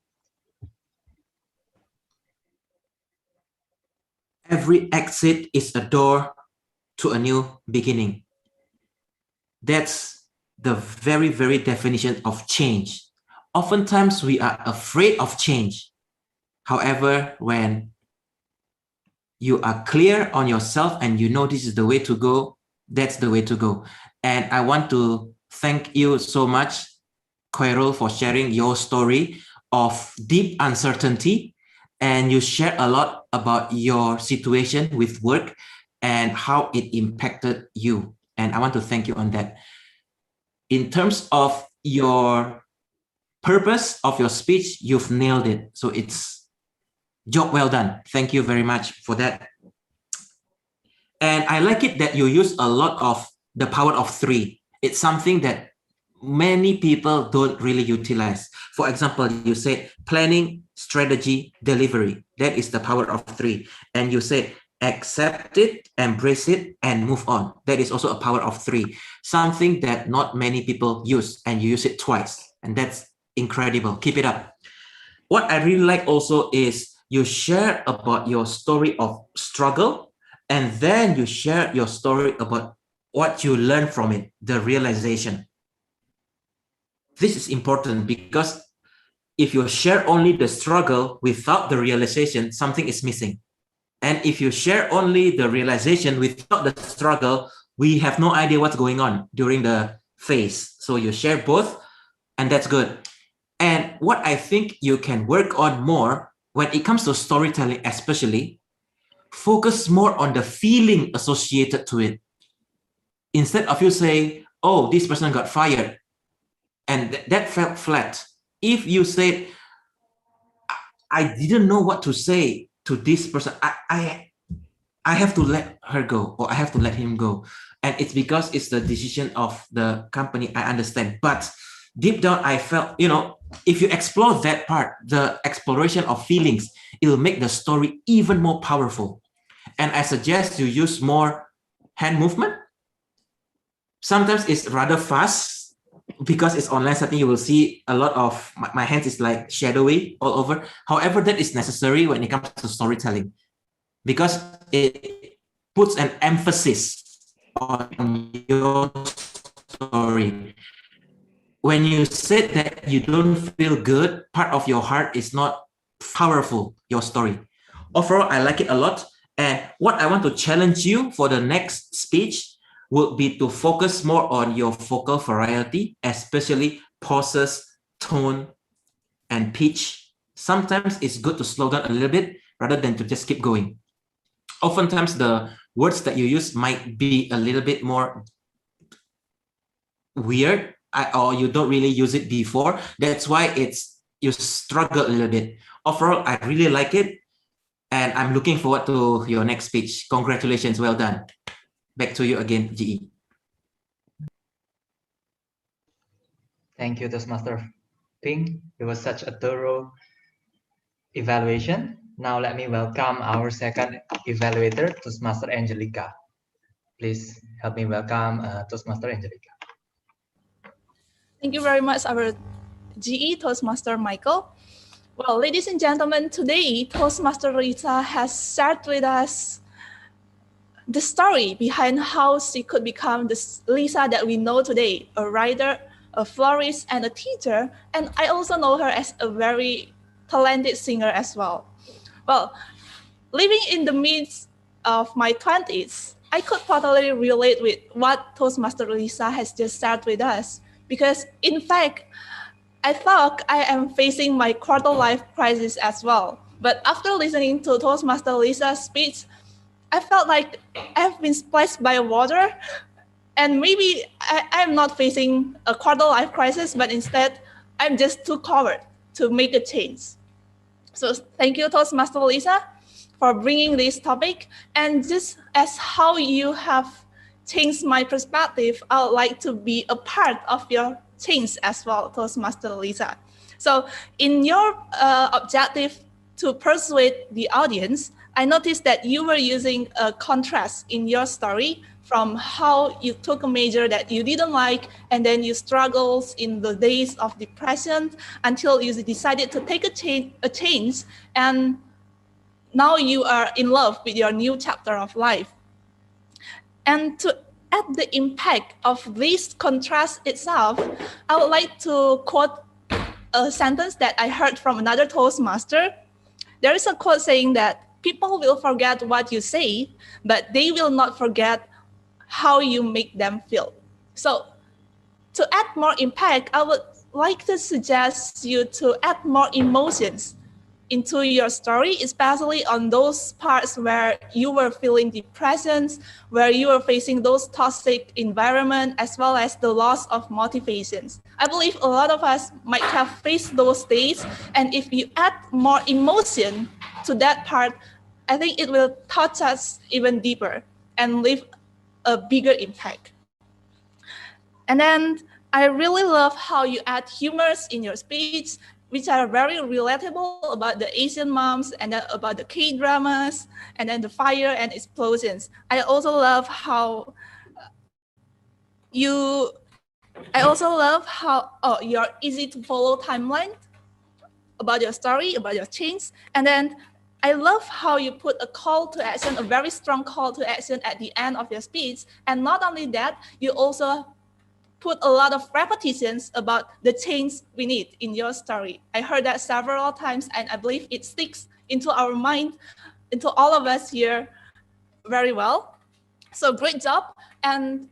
Every exit is a door to a new beginning. That's the very, very definition of change. Oftentimes we are afraid of change. However, when you are clear on yourself and you know this is the way to go, that's the way to go. And I want to thank you so much, Koirul, for sharing your story of deep uncertainty. And you share a lot about your situation with work and how it impacted you. And I want to thank you on that. In terms of your purpose of your speech, you've nailed it. So it's job well done. Thank you very much for that. And I like it that you use a lot of the power of three. It's something that many people don't really utilize. For example, you said planning, strategy, delivery. That is the power of three. And you said accept it, embrace it, and move on. That is also a power of three. Something that not many people use, and you use it twice. And that's incredible. Keep it up. What I really like also is you share about your story of struggle, and then you share your story about what you learned from it, the realization. this is important because if you share only the struggle without the realization, something is missing. And if you share only the realization without the struggle, we have no idea what's going on during the phase. So you share both, and that's good. And what I think you can work on more when it comes to storytelling, especially, focus more on the feeling associated to it. Instead of you saying, oh, this person got fired, and that felt flat. If you said, I didn't know what to say to this person, I have to let her go, or I have to let him go. And it's because it's the decision of the company, I understand. But deep down, I felt, if you explore that part, the exploration of feelings, it will make the story even more powerful. And I suggest you use more hand movement. Sometimes it's rather fast because it's online setting. You will see a lot of my hands is like shadowy all over. However, that is necessary when it comes to storytelling because it puts an emphasis on your story. When you said that you don't feel good, part of your heart is not powerful, your story. Overall, I like it a lot. And what I want to challenge you for the next speech would be to focus more on your vocal variety, especially pauses, tone, and pitch. Sometimes it's good to slow down a little bit rather than to just keep going. Oftentimes, the words that you use might be a little bit more weird, or you don't really use it before. That's why you struggle a little bit. Overall, I really like it. And I'm looking forward to your next speech. Congratulations, well done. Back to you again, GE. Thank you, Toastmaster Ping. It was such a thorough evaluation. Now let me welcome our second evaluator, Toastmaster Angelica. Please help me welcome Toastmaster Angelica. Thank you very much, our GE Toastmaster Michael. Well, ladies and gentlemen, today Toastmaster Lisa has shared with us the story behind how she could become the Lisa that we know today, a writer, a florist, and a teacher. And I also know her as a very talented singer as well. Well, living in the midst of my 20s, I could totally relate with what Toastmaster Lisa has just shared with us. Because in fact, I thought I am facing my quarter life crisis as well. But after listening to Toastmaster Lisa's speech, I felt like I've been splashed by water. And maybe I'm not facing a quarter life crisis, but instead I'm just too covered to make a change. So thank you, Toastmaster Lisa, for bringing this topic. And just as how you have changed my perspective, I would like to be a part of your change as well, Toastmaster Lisa. So in your objective to persuade the audience, I noticed that you were using a contrast in your story from how you took a major that you didn't like, and then you struggled in the days of depression until you decided to take a change, and now you are in love with your new chapter of life. And to add the impact of this contrast itself, I would like to quote a sentence that I heard from another Toastmaster. There is a quote saying that people will forget what you say, but they will not forget how you make them feel. So to add more impact, I would like to suggest you to add more emotions into your story, especially on those parts where you were feeling depression, where you were facing those toxic environment, as well as the loss of motivations. I believe a lot of us might have faced those days, and if you add more emotion to that part, I think it will touch us even deeper and leave a bigger impact. And then I really love how you add humors in your speech, which are very relatable about the Asian moms and then about the K-dramas and then the fire and explosions. I also love how you're easy to follow timeline about your story, about your change. And then I love how you put a call to action, a very strong call to action at the end of your speech. And not only that, you also put a lot of repetitions about the change we need in your story. I heard that several times, and I believe it sticks into our mind, into all of us here very well. So great job. And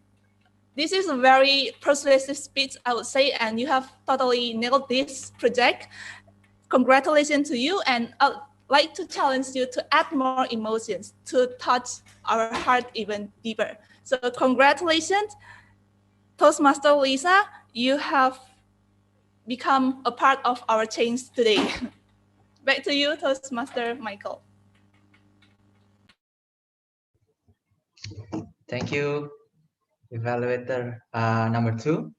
this is a very persuasive speech, I would say, and you have totally nailed this project. Congratulations to you, and I'd like to challenge you to add more emotions to touch our heart even deeper. So congratulations, Toastmaster Lisa, you have become a part of our change today. Back to you, Toastmaster Michael. Thank you, evaluator number 2.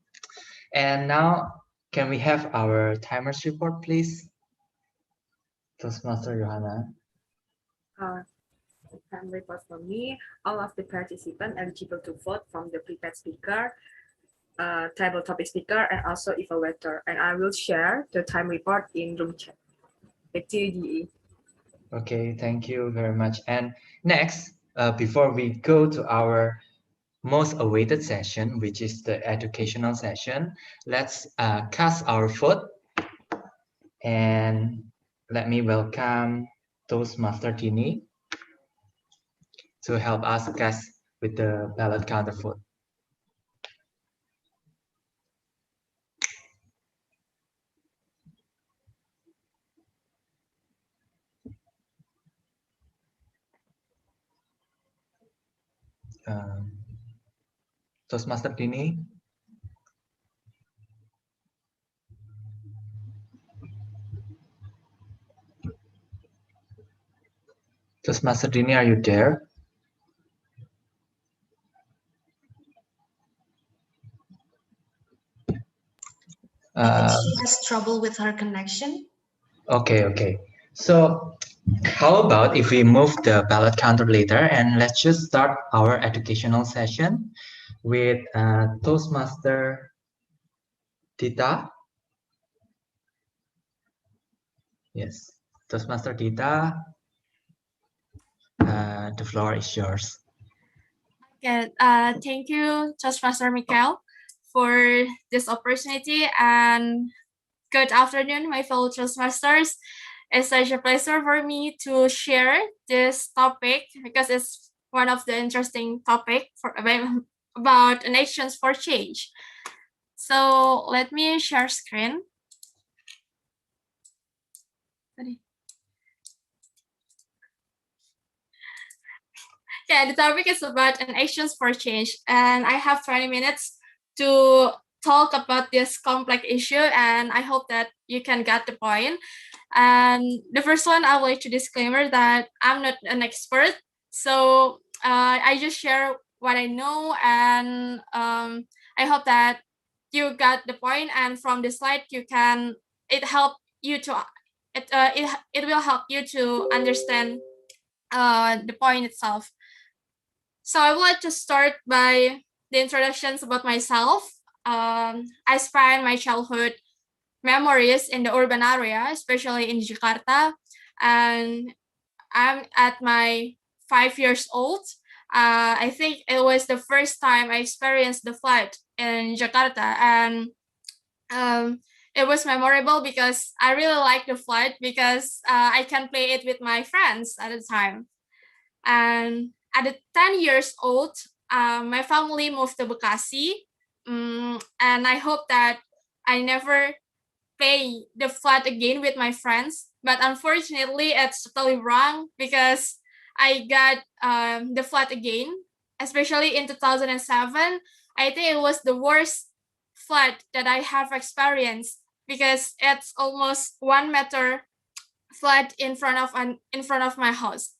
And now, can we have our timers report, please? Toastmaster Johanna. Time report for me. All of the participants eligible to vote from the prepared speaker, table topic speaker, and also evaluator. And I will share the time report in room chat. Back to you, DE. Okay, thank you very much. And next, before we go to our most awaited session, which is the educational session, let's cast our vote. And let me welcome Toastmaster Tini to help us cast with the ballot counter vote. Toastmaster Tini. Toastmaster Tini, are you there? She has trouble with her connection. Okay. So how about if we move the ballot counter later, and let's just start our educational session with Toastmaster Tita. Yes, Toastmaster Tita, the floor is yours. Okay, thank you, Toastmaster Michael, for this opportunity, and good afternoon, my fellow Toastmasters. It's such a pleasure for me to share this topic because it's one of the interesting topic about nations for change. So let me share screen. Yeah, the topic is about an actions for change, and I have 20 minutes to talk about this complex issue, and I hope that you can get the point. And the first one, I would like to disclaimer that I'm not an expert, so I just share what I know, and I hope that you got the point. And from the slide, it will help you to understand the point itself. So I would like to start by the introductions about myself. I spent my childhood memories in the urban area, especially in Jakarta, and I'm at my 5 years old. I think it was the first time I experienced the flood in Jakarta, and it was memorable because I really liked the flood because I can play it with my friends at the time. And at 10 years old, my family moved to Bekasi, and I hope that I never play the flood again with my friends. But unfortunately, it's totally wrong because I got the flood again, especially in 2007. I think it was the worst flood that I have experienced because it's almost 1 meter flood in front of my house.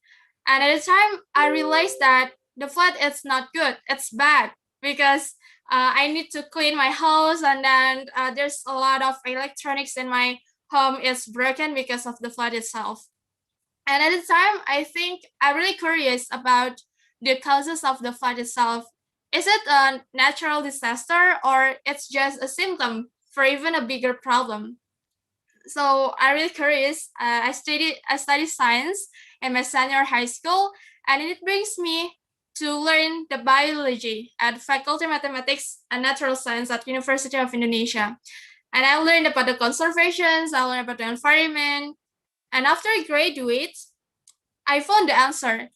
And at the time, I realized that the flood is not good. It's bad because I need to clean my house, and then there's a lot of electronics in my home is broken because of the flood itself. And at the time, I think I'm really curious about the causes of the flood itself. Is it a natural disaster, or it's just a symptom for even a bigger problem? So I'm really curious. I studied science in my senior high school, and it brings me to learn the biology at Faculty Mathematics and Natural Science at University of Indonesia. And I learned about the conservations, I learned about the environment. And after I graduate, I found the answer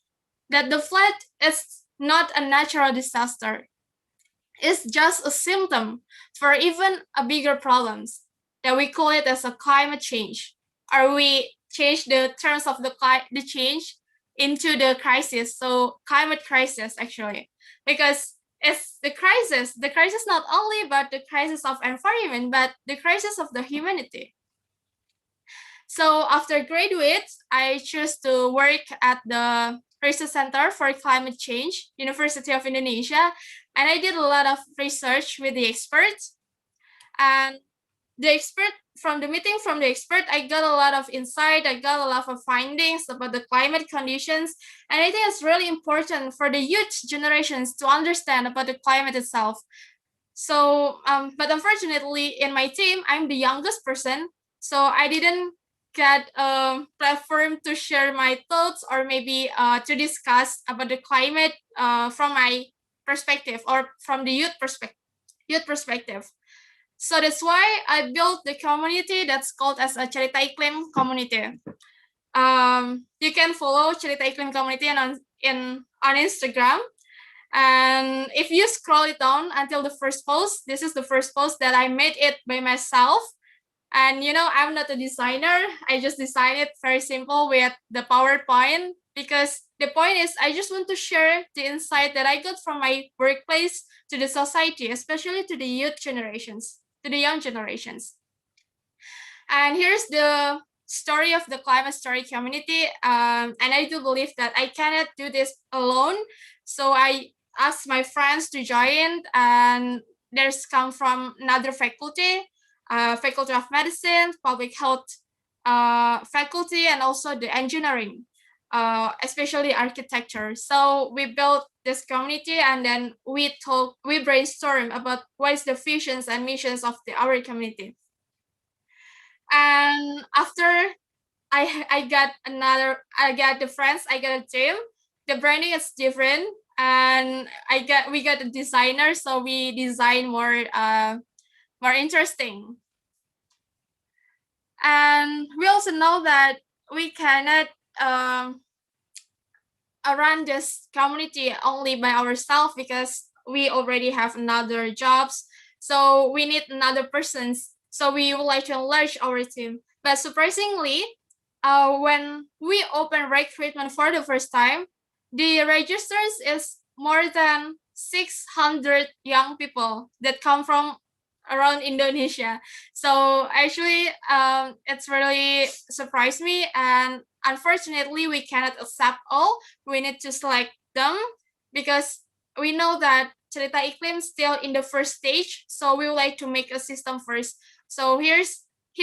that the flood is not a natural disaster. It's just a symptom for even a bigger problems that we call it as a climate change. Or we change the terms of the change into the crisis. So climate crisis actually, because it's the crisis not only about the crisis of environment, but the crisis of the humanity. So after graduate, I chose to work at the Research Center for Climate Change, University of Indonesia, and I did a lot of research with the experts. And from the meeting from the expert, I got a lot of insight, I got a lot of findings about the climate conditions, and I think it's really important for the youth generations to understand about the climate itself. So, but unfortunately in my team, I'm the youngest person, so I didn't get a platform to share my thoughts or maybe to discuss about the climate from my perspective or from the youth perspective. So that's why I built the community that's called as a Cerita Iklim community. You can follow Cerita Iklim community on Instagram. And if you scroll it down until the first post, this is the first post that I made it by myself. And you know, I'm not a designer. I just designed it very simple with the PowerPoint, because the point is I just want to share the insight that I got from my workplace to the society, especially to the youth generations, to the young generations. And here's the story of the climate story community. And I do believe that I cannot do this alone. So I asked my friends to join, and there's come from another faculty, Faculty of Medicine, Public Health faculty, and also the engineering, especially architecture. So we built this community, and then we brainstorm about what is the visions and missions of our community. And after I got the friends, I got a team. The branding is different, and we got a designer, so we design more interesting. And we also know that we cannot run this community only by ourselves, because we already have another jobs. So we need another persons. So we would like to enlarge our team. But surprisingly, when we open recruitment for the first time, the registers is more than 600 young people that come from around Indonesia. So actually, it's really surprised me, and unfortunately, we cannot accept all. We need to select them, because we know that Cerita Iklim still in the first stage. So we would like to make a system first. So here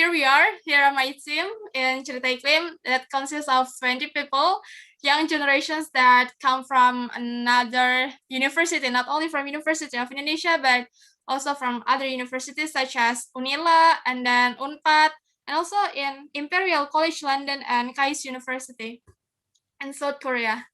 are my team in Cerita Iklim that consists of 20 people, young generations that come from another university, not only from University of Indonesia, but also from other universities such as UNILA and then UNPAD, and also in Imperial College London and KAIST University in South Korea.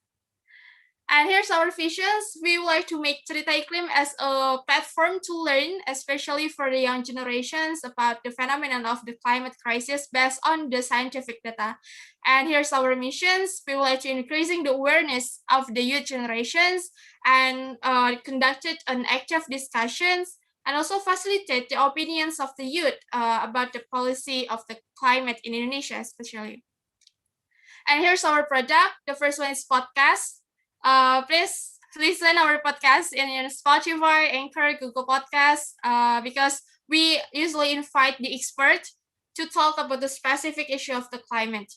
And here's our visions. We would like to make Cerita Iklim as a platform to learn, especially for the young generations, about the phenomenon of the climate crisis based on the scientific data. And here's our missions. We would like to increasing the awareness of the youth generations and conducted an active discussions, and also facilitate the opinions of the youth about the policy of the climate in Indonesia, especially. And here's our product. The first one is podcast. Please listen our podcast in Spotify, Anchor, Google Podcasts, because we usually invite the expert to talk about the specific issue of the climate.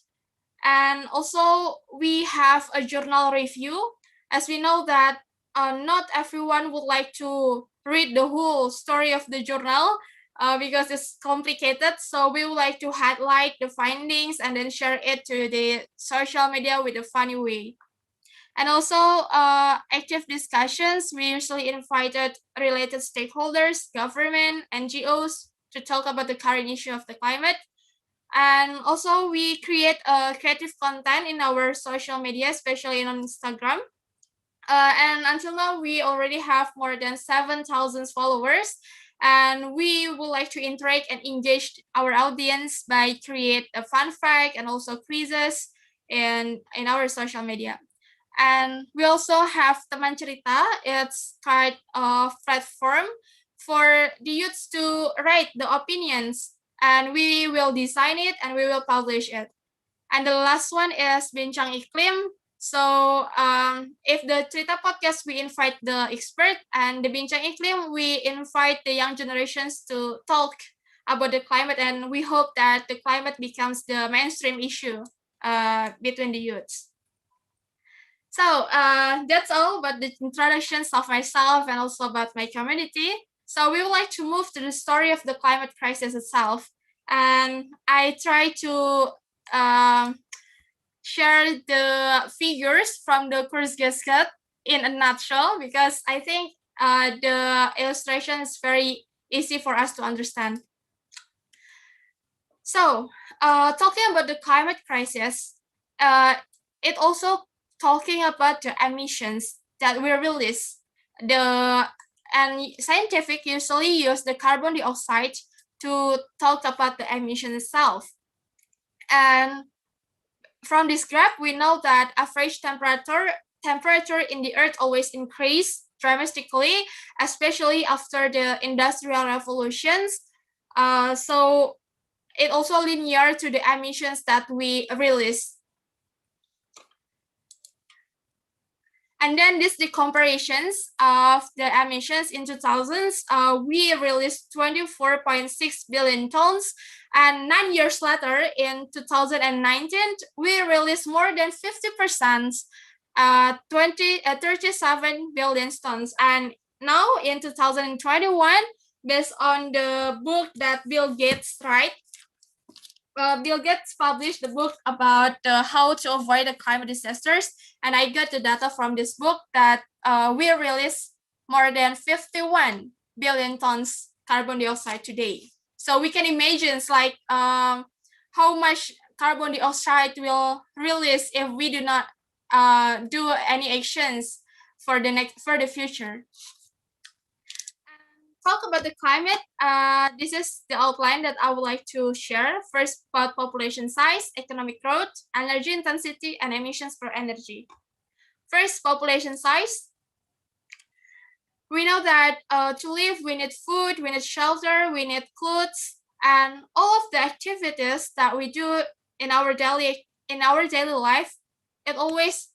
And also we have a journal review, as we know that not everyone would like to read the whole story of the journal because it's complicated. So we would like to highlight the findings and then share it to the social media with a funny way. And also active discussions. We usually invited related stakeholders, government, NGOs to talk about the current issue of the climate. And also we create creative content in our social media, especially on Instagram. And until now, we already have more than 7,000 followers. And we would like to interact and engage our audience by create a fun fact and also quizzes in our social media. And we also have Teman Cerita. It's kind of platform for the youths to write the opinions, and we will design it and we will publish it. And the last one is Bincang Iklim. So if the Cerita podcast, we invite the expert, and the Bincang Iklim, we invite the young generations to talk about the climate, and we hope that the climate becomes the mainstream issue between the youths. So that's all about the introductions of myself and also about my community. So we would like to move to the story of the climate crisis itself. And I try to share the figures from the Kurzgesagt in a nutshell, because I think the illustration is very easy for us to understand. So talking about the climate crisis, it also talking about the emissions that we release. And scientific usually use the carbon dioxide to talk about the emission itself. And from this graph, we know that average temperature in the Earth always increase dramatically, especially after the Industrial Revolutions. So it also linear to the emissions that we release. And then this the comparisons of the emissions in 2000s. We released 24.6 billion tons, and 9 years later, in 2019, we released more than 50%, 37 billion tons. And now in 2021, based on the book that Bill Gates wrote, Bill Gates published the book about how to avoid the climate disasters, and I got the data from this book that we release more than 51 billion tons carbon dioxide today. So we can imagine like how much carbon dioxide will release if we do not do any actions for the future. Talk about the climate, this is the outline that I would like to share. First, about population size, economic growth, energy intensity, and emissions for energy. First, population size. We know that to live, we need food, we need shelter, we need clothes, and all of the activities that we do in our daily life, it always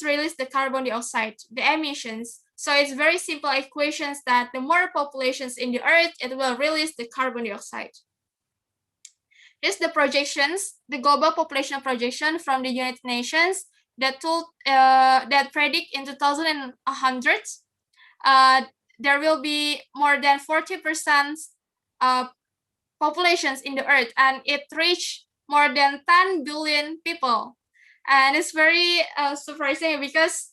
releases the carbon dioxide, the emissions. So it's very simple equations that the more populations in the Earth, it will release the carbon dioxide. Here's the projections, the global population projection from the United Nations that predict in 2100 there will be more than 40% populations in the Earth, and it reached more than 10 billion people. And it's very surprising because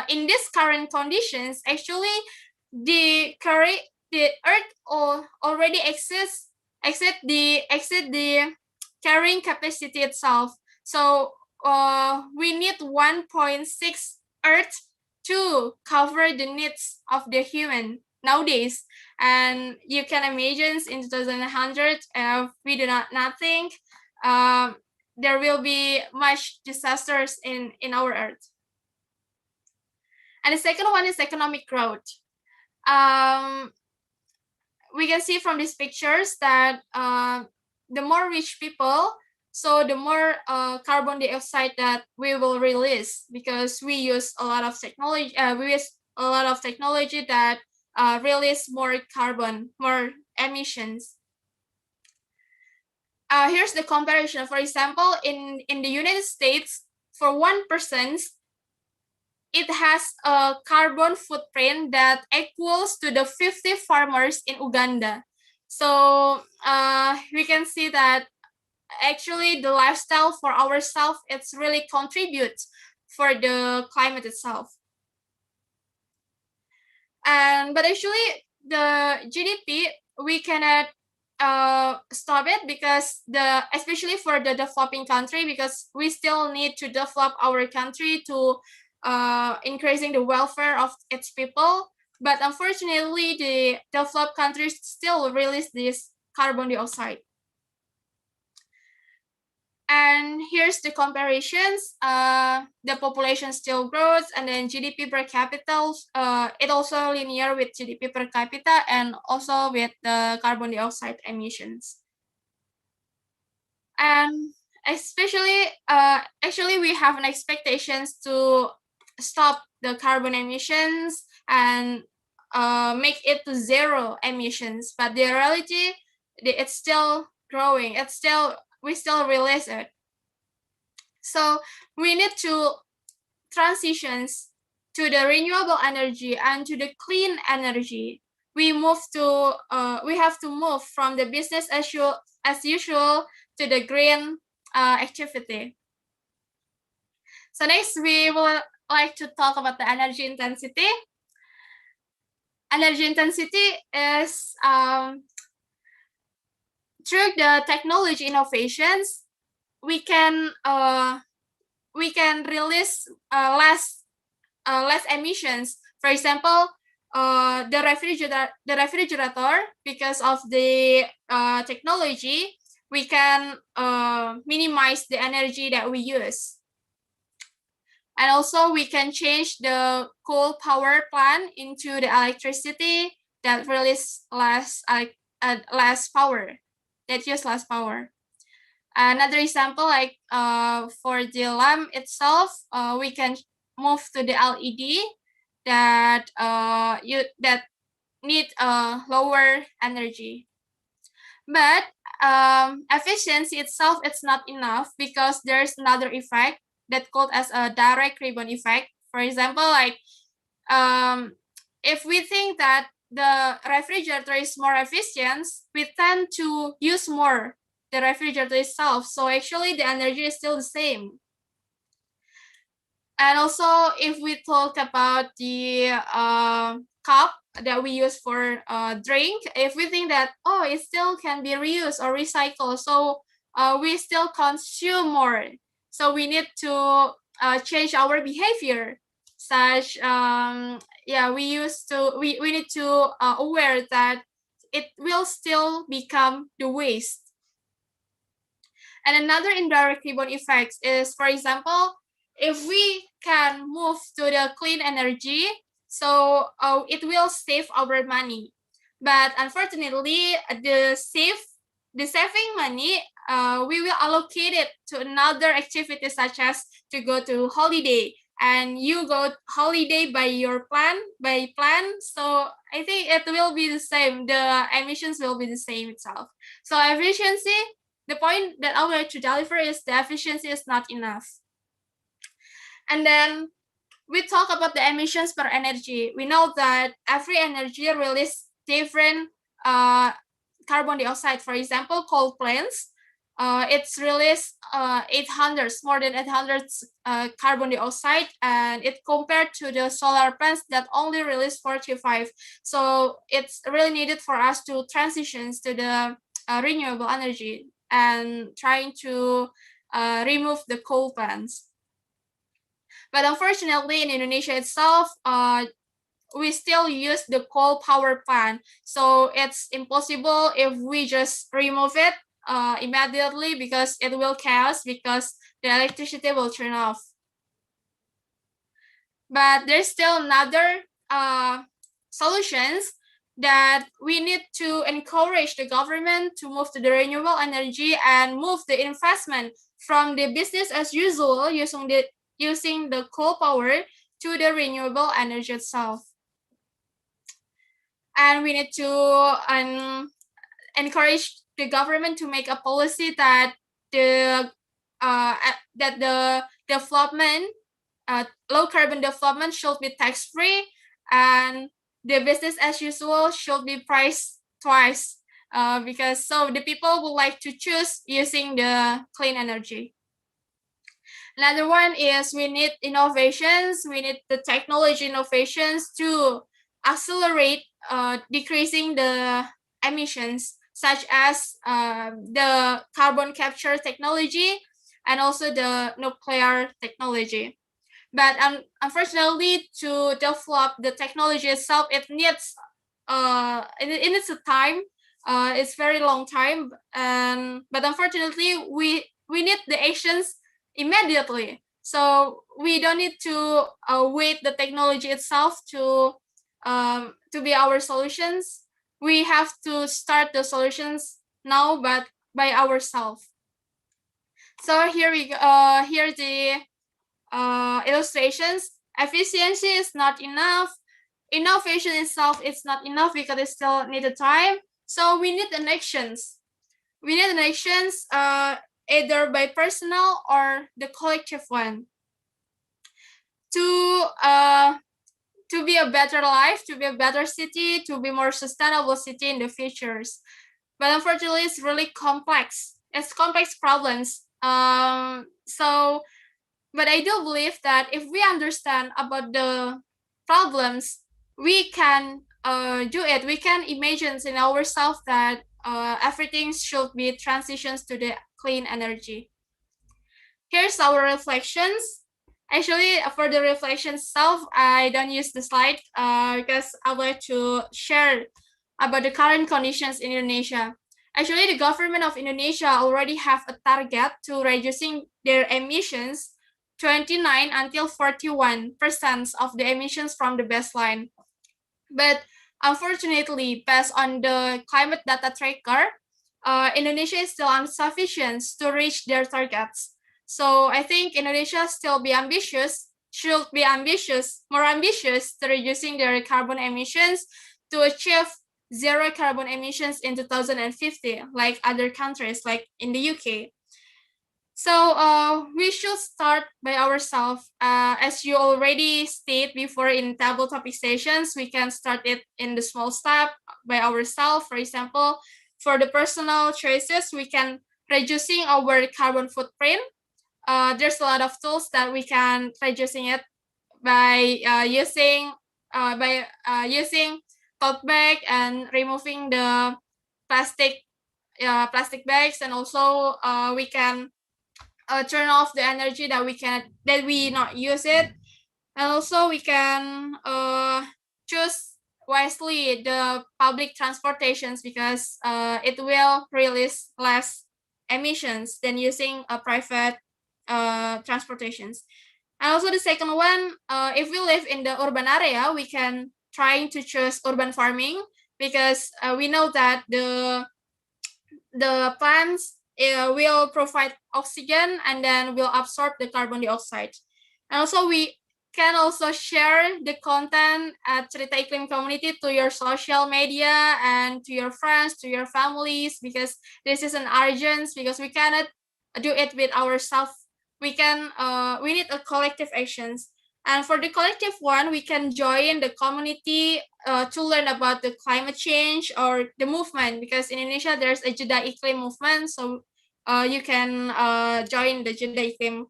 in these current conditions, actually, the Earth already exceed the carrying capacity itself. So we need 1.6 Earth to cover the needs of the human nowadays. And you can imagine in 2100, if we do nothing, there will be much disasters in our Earth. And the second one is economic growth. We can see from these pictures that the more rich people, so the more carbon dioxide that we will release, because we use a lot of technology. That release more carbon, more emissions. Here's the comparison. For example, in the United States, for 1%, it has a carbon footprint that equals to the 50 farmers in Uganda. So we can see that actually the lifestyle for ourselves, it's really contributes for the climate itself. But actually the GDP, we cannot stop it, because especially for the developing country, because we still need to develop our country to increasing the welfare of its people. But unfortunately, the developed countries still release this carbon dioxide. And here's the comparisons. The population still grows, and then GDP per capita, it also linear with GDP per capita and also with the carbon dioxide emissions. And especially, actually, we have an expectations to stop the carbon emissions and make it to zero emissions. But the reality, it's still growing. We still release it. So we need to transitions to the renewable energy and to the clean energy. We have to move from the business as usual to the green activity. So next, we will like to talk about the energy intensity. Energy intensity is through the technology innovations, we can release less emissions. For example, the refrigerator, because of the technology, we can minimize the energy that we use. And also we can change the coal power plant into the electricity that release less power, that use less power. Another example, like for the lamp itself, we can move to the LED that need lower energy. But efficiency itself, it's not enough, because there's another effect that called as a direct Rebound effect. For example, like if we think that the refrigerator is more efficient, we tend to use more the refrigerator itself. So actually the energy is still the same. And also if we talk about the cup that we use for drink, if we think that, oh, it still can be reused or recycled, so we still consume more. So we need to change our behavior. Such we need to aware that it will still become the waste. And another indirect Rebound effects is, for example, if we can move to the clean energy, so it will save our money. But unfortunately, the saving money, we will allocate it to another activity, such as to go to holiday. And you go holiday by plan. So I think it will be the same. The emissions will be the same itself. So efficiency, the point that I want to deliver is the efficiency is not enough. And then we talk about the emissions per energy. We know that every energy releases different carbon dioxide. For example, coal plants, it's released more than 800 carbon dioxide, and it compared to the solar plants that only release 45. So it's really needed for us to transition to the renewable energy and trying to remove the coal plants. But unfortunately, in Indonesia itself, we still use the coal power plant. So it's impossible if we just remove it immediately, because it will chaos, because the electricity will turn off. But there's still another solutions that we need to encourage the government to move to the renewable energy and move the investment from the business as usual using the coal power to the renewable energy itself. And we need to encourage the government to make a policy that the development, low carbon development should be tax free, and the business as usual should be priced twice, because so the people would like to choose using the clean energy. Another one is we need innovations. We need the technology innovations to accelerate decreasing the emissions, such as the carbon capture technology and also the nuclear technology. But unfortunately, to develop the technology itself, it needs a time. It's very long time, but unfortunately, we need the actions immediately. So we don't need to wait the technology itself to be our solutions. We have to start the solutions now, but by ourselves. So here we go. Here the illustrations. Efficiency is not enough. Innovation itself is not enough because it still needed time. So we need an actions. We need an actions either by personal or the collective one to be a better life, to be a better city, to be more sustainable city in the futures. But unfortunately, it's really complex. It's complex problems. But I do believe that if we understand about the problems, we can do it. We can imagine in ourselves that everything should be transitions to the clean energy. Here's our reflections. Actually, for the reflection itself, I don't use the slide because I would like to share about the current conditions in Indonesia. Actually, the government of Indonesia already have a target to reducing their emissions 29 until 41% of the emissions from the baseline. But unfortunately, based on the climate data tracker, Indonesia is still insufficient to reach their targets. So I think Indonesia should be ambitious, more ambitious to reducing their carbon emissions to achieve zero carbon emissions in 2050, like other countries, like in the UK. So we should start by ourselves. As you already stated before in table topic sessions, we can start it in the small step by ourselves. For example, for the personal choices, we can reducing our carbon footprint. There's a lot of tools that we can reducing it by using tote bag and removing the plastic bags, and also we can turn off the energy that we not use it, and also we can choose wisely the public transportations because it will release less emissions than using a private transportations. And also the second one, if we live in the urban area, we can try to choose urban farming because we know that the plants will provide oxygen and then will absorb the carbon dioxide. And also we can also share the content at Cerita Iklim community to your social media and to your friends, to your families, because this is an urgent, because we cannot do it with ourselves. We need a collective actions. And for the collective one, we can join the community to learn about the climate change or the movement, because in Indonesia there's a Jeda Iklim movement, so you can join the Jeda Iklim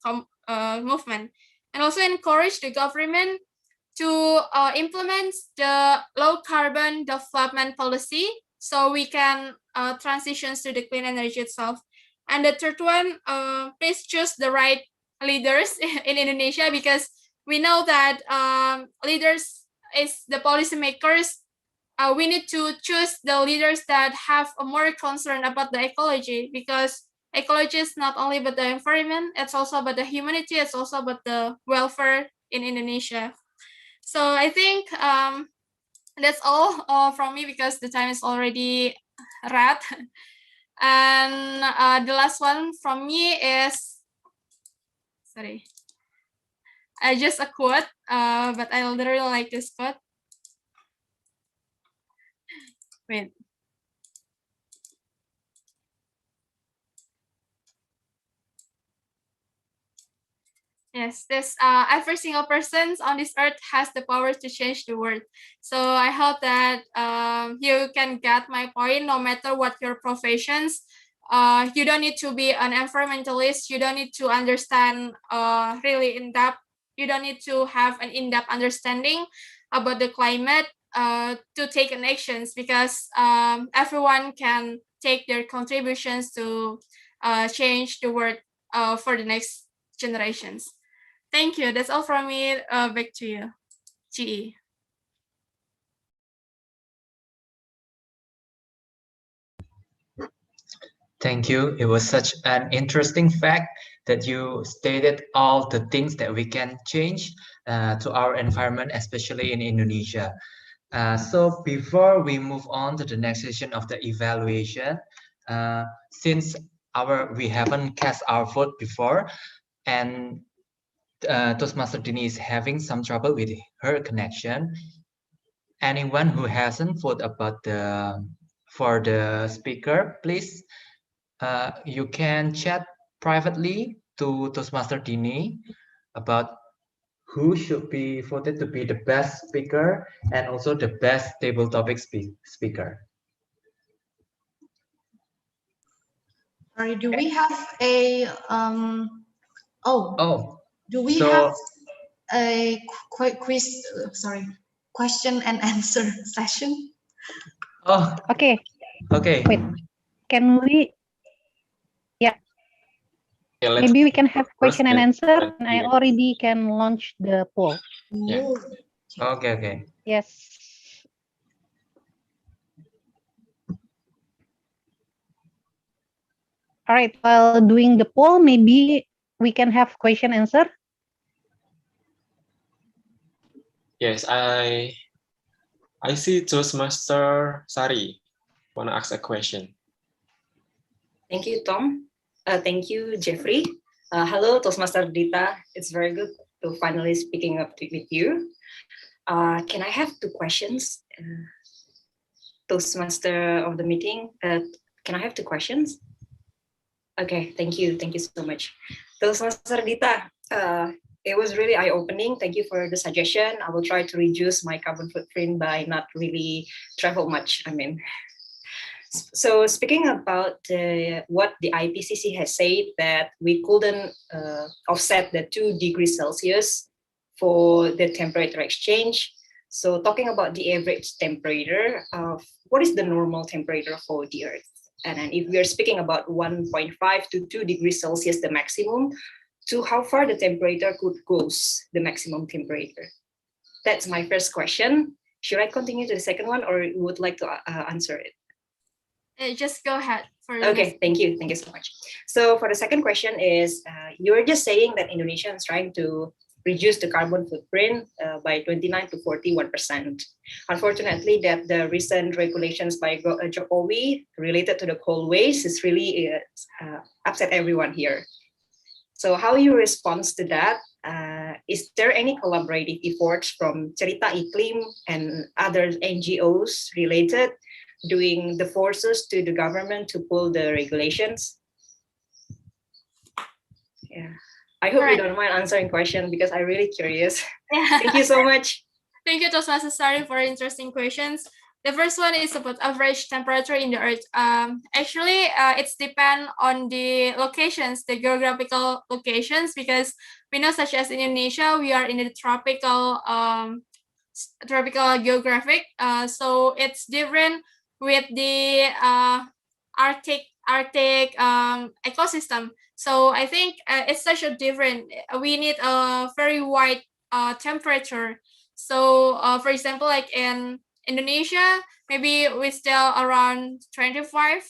movement. And also encourage the government to implement the low carbon development policy so we can transition to the clean energy itself. And the third one, please choose the right leaders in Indonesia, because we know that leaders is the policymakers. We need to choose the leaders that have a more concern about the ecology, because ecology is not only about the environment, it's also about the humanity, it's also about the welfare in Indonesia. So I think that's all from me, because the time is already red. And the last one from me is, sorry, just a quote, but I literally like this quote. Wait. Yes, this every single person on this earth has the power to change the world. So I hope that you can get my point. No matter what your professions, you don't need to be an environmentalist. You don't need to understand really in depth. You don't need to have an in-depth understanding about the climate to take an actions, because everyone can take their contributions to change the world for the next generations. Thank you. That's all from me. Back to you, GE. Thank you. It was such an interesting fact that you stated all the things that we can change to our environment, especially in Indonesia. So before we move on to the next session of the evaluation, since we haven't cast our vote before, and Toastmaster Dini is having some trouble with her connection. Anyone who hasn't voted for the speaker, please, you can chat privately to Toastmaster Dini about who should be voted to be the best speaker and also the best table topic speaker. Sorry, do we have a do we have a quiz? Sorry, question and answer session? Oh, okay. Okay. Wait, can we? Yeah. Yeah, Maybe we can have question and then- answer. And I already can launch the poll. Yeah. Okay. Yes. All right. While doing the poll, maybe we can have question answer. Yes, I see Toastmaster Sari wanna ask a question. Thank you, Tom. Thank you, Jeffrey. Hello, Toastmaster Dita. It's very good to finally speaking up with you. Can I have two questions? Toastmaster of the meeting, can I have two questions? Okay, thank you. Thank you so much. Toastmaster Dita, it was really eye-opening. Thank you for the suggestion. I will try to reduce my carbon footprint by not really travel much. So speaking about what the IPCC has said, that we couldn't offset the 2 degrees Celsius for the temperature exchange. So talking about the average temperature, what is the normal temperature for the Earth? And then if we are speaking about 1.5 to 2 degrees Celsius, the maximum, to how far the temperature could go, the maximum temperature? That's my first question. Should I continue to the second one, or you would like to answer it? Just go ahead. Okay, thank you. Thank you so much. So for the second question is, you were just saying that Indonesia is trying to reduce the carbon footprint by 29 to 41%. Unfortunately, that the recent regulations by Jokowi related to the coal waste is really upset everyone here. So how you respond to that? Is there any collaborative efforts from Cerita Iklim and other NGOs related, doing the forces to the government to pull the regulations? Yeah, I hope you don't mind answering question because I'm really curious. Yeah. Thank you so much. Thank you, Toastmaster Sari, for interesting questions. The first one is about average temperature in the Earth. Actually, it's depend on the locations, the geographical locations, because we know, such as Indonesia, we are in the tropical geographic. So it's different with the Arctic ecosystem. So I think it's such a different. We need a very wide temperature. So for example, like in Indonesia, maybe we still around 25,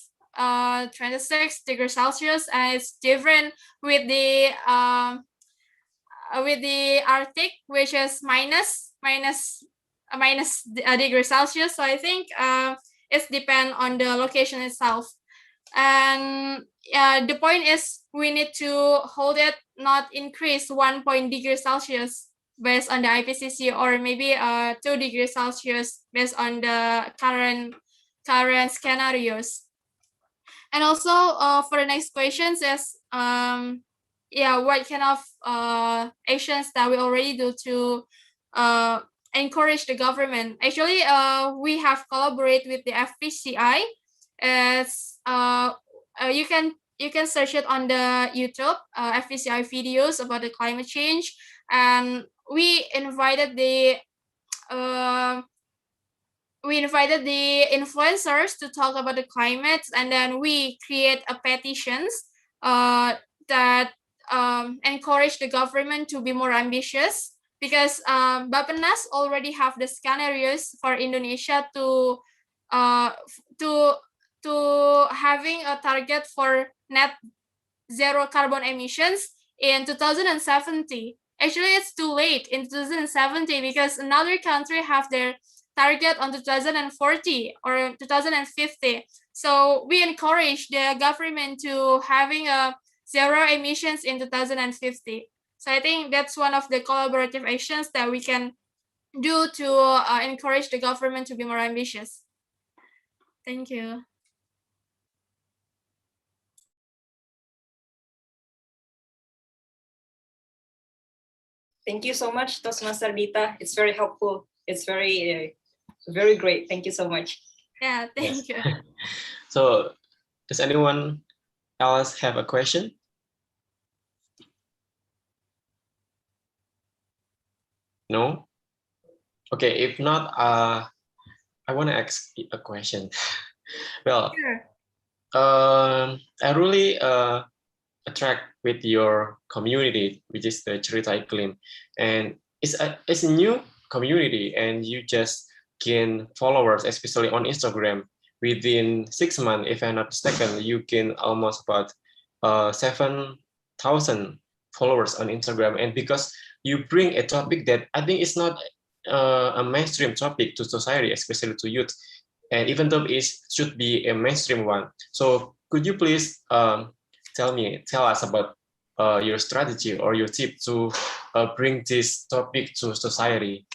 26 degrees Celsius, and it's different with the Arctic, which is minus degrees Celsius. So I think it's depend on the location itself. And the point is we need to hold it, not increase 1 degree Celsius based on the IPCC, or maybe 2 degrees Celsius based on the current scenarios. And also for the next questions is what kind of actions that we already do to encourage the government. Actually, we have collaborated with the FPCI. As you can search it on the YouTube, FPCI videos about the climate change, and we invited the influencers to talk about the climate, and then we create a petitions that encourage the government to be more ambitious, because Bappenas already have the scenarios for Indonesia to having a target for net zero carbon emissions in 2070. Actually, it's too late in 2070 because another country have their target on 2040 or 2050. So we encourage the government to having a zero emissions in 2050. So I think that's one of the collaborative actions that we can do to encourage the government to be more ambitious. Thank you. Thank you so much, Toastmaster Dita. It's very helpful. It's very great. Thank you so much. Yeah, thank you. So, does anyone else have a question? No? Okay, if not, I want to ask a question. Well, Sure. I really attract with your community, which is the Cerita Iklim, and it's a new community, and you just gain followers, especially on Instagram. Within 6 months, if I'm not mistaken, you gain almost about 7,000 followers on Instagram, and because you bring a topic that I think is not a mainstream topic to society, especially to youth, and even though it should be a mainstream one. So could you please tell us about your strategy or your tip to bring this topic to society?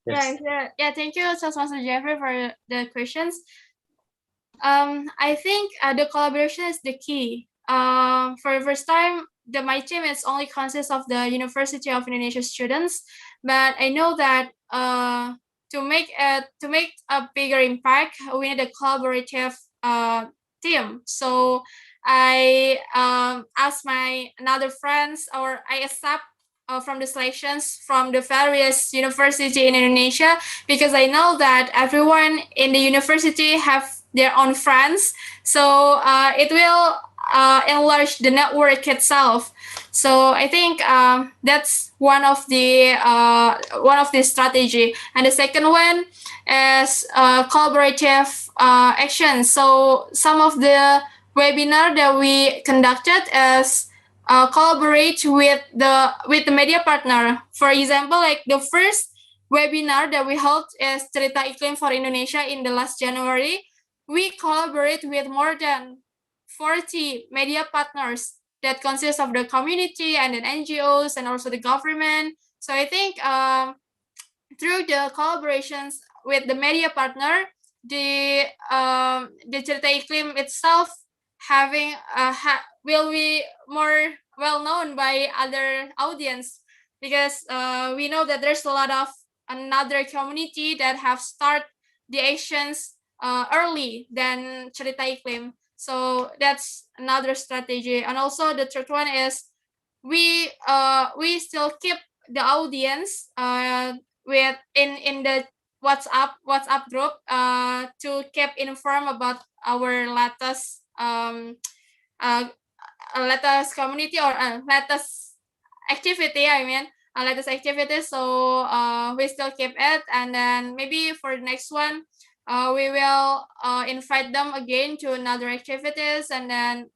Yes. Yeah. Thank you, Toastmaster Jeffrey, for the questions. I think the collaboration is the key. For the first time, my team is only consists of the University of Indonesia students, but I know that to make a bigger impact, we need a collaborative team. So I asked my another friends, or I accept from the selections from the various university in Indonesia, because I know that everyone in the university have their own friends, so it will enlarge the network itself. So I think that's one of the strategy, and the second one is collaborative action. So some of the webinar that we conducted is collaborate with the media partner. For example, like the first webinar that we held is Cerita Iklim for Indonesia in the last January. We collaborate with more than 40 media partners that consist of the community and then NGOs and also the government. So I think through the collaborations with the media partner, the Cerita Iklim itself having will be more well known by other audience, because we know that there's a lot of another community that have start the actions early than Cerita Iklim. So that's another strategy. And also the third one is we still keep the audience with in the WhatsApp group to keep informed about our latest latest community or latest activity. Latest activity. So we still keep it, and then maybe for the next one, we will invite them again to another activities, and then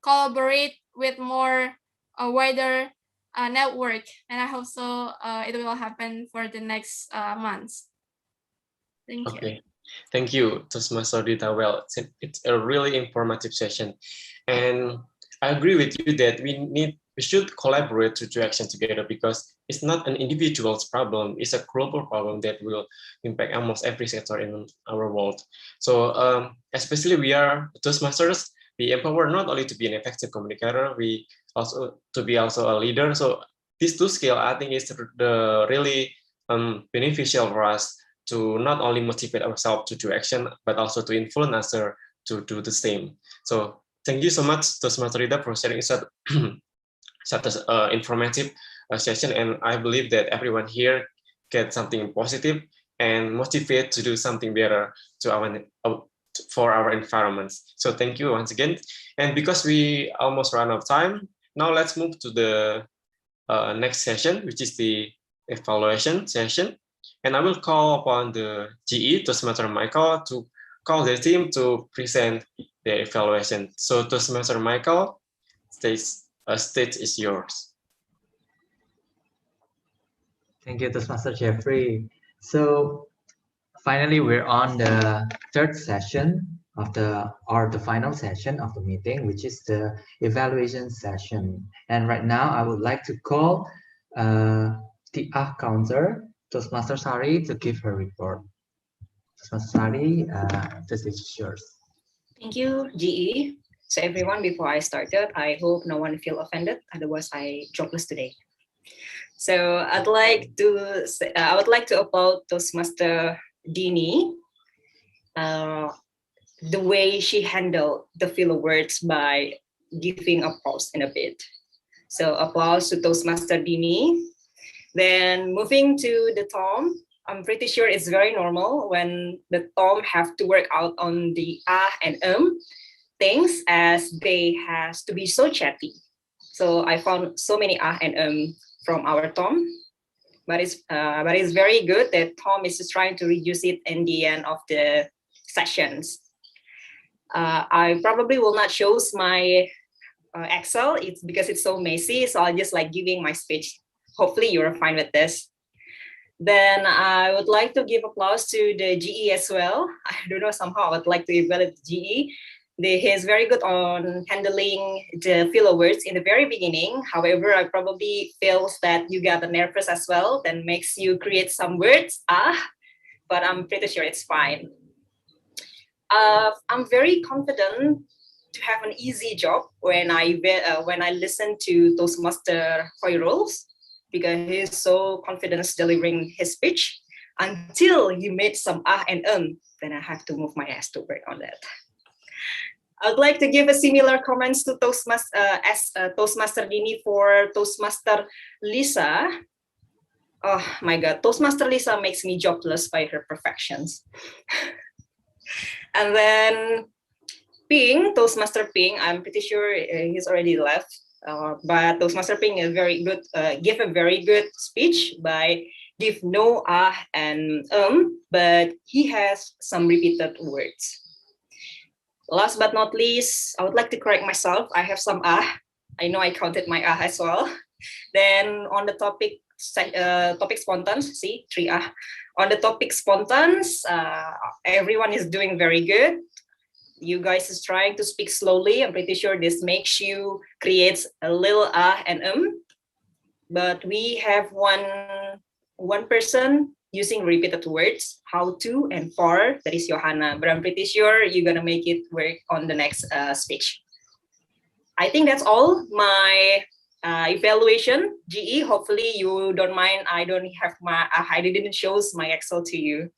collaborate with more wider network. And I hope so it will happen for the next months. Thank you. Okay, thank you, Toastmaster Dita. Well, it's a really informative session, and I agree with you that we should collaborate to do action together, because it's not an individual's problem, it's a global problem that will impact almost every sector in our world. So especially we are Toastmasters, we empower not only to be an effective communicator, we also to be also a leader. So these two skills, I think, is the really beneficial for us to not only motivate ourselves to do action, but also to influence others to do the same. So thank you so much, Toastmaster Dita, for sharing such informative session, and I believe that everyone here get something positive and motivate to do something better to for our environments. So thank you once again. And because we almost run out of time, now let's move to the next session, which is the evaluation session. And I will call upon the GE, Toastmaster Michael, to call the team to present the evaluation. So Toastmaster Michael, stage is yours. Thank you, Toastmaster Jeffrey. So finally, we're on the third session of the final session of the meeting, which is the evaluation session. And right now, I would like to call the counter, Toastmaster Sari, to give her report. Toastmaster Sari, the stage is yours. Thank you, GE. So everyone, before I started, I hope no one feel offended. Otherwise, I jobless today. So I would like to applaud Toastmaster Dini, the way she handled the filler words by giving applause in a bit. So applause to Toastmaster Dini. Then moving to the Tom, I'm pretty sure it's very normal when the Tom have to work out on the and things, as they has to be so chatty. So I found so many and from our Tom, but it's very good that Tom is just trying to reduce it in the end of the sessions. I probably will not show my Excel. It's because it's so messy. So I'll just like giving my speech. Hopefully you're fine with this. Then I would like to give applause to the GE as well. I don't know, somehow I would like to evaluate GE. He is very good on handling the filler words in the very beginning. However, I probably feels that you got nervous as well, then makes you create some words, but I'm pretty sure it's fine. I'm very confident to have an easy job when I listen to Toastmaster Hoyrules, because he's so confident delivering his speech until you made some and then I have to move my ass to work on that. I'd like to give a similar comments to Toastmaster Dini for Toastmaster Lisa. Oh my God, Toastmaster Lisa makes me jobless by her perfections. And then Ping, Toastmaster Ping, I'm pretty sure he's already left. But Toastmaster Ping is very good, give a very good speech by give no and but he has some repeated words. Last but not least, I would like to correct myself. I have some I know I counted my as well. Then on the topic spontanes, see 3 On the topic spontanes, everyone is doing very good. You guys is trying to speak slowly. I'm pretty sure this makes you create a little and but we have one person using repeated words, how to and for, that is Johanna, but I'm pretty sure you're gonna make it work on the next speech. I think that's all my evaluation. GE, hopefully you don't mind. I didn't show my Excel to you.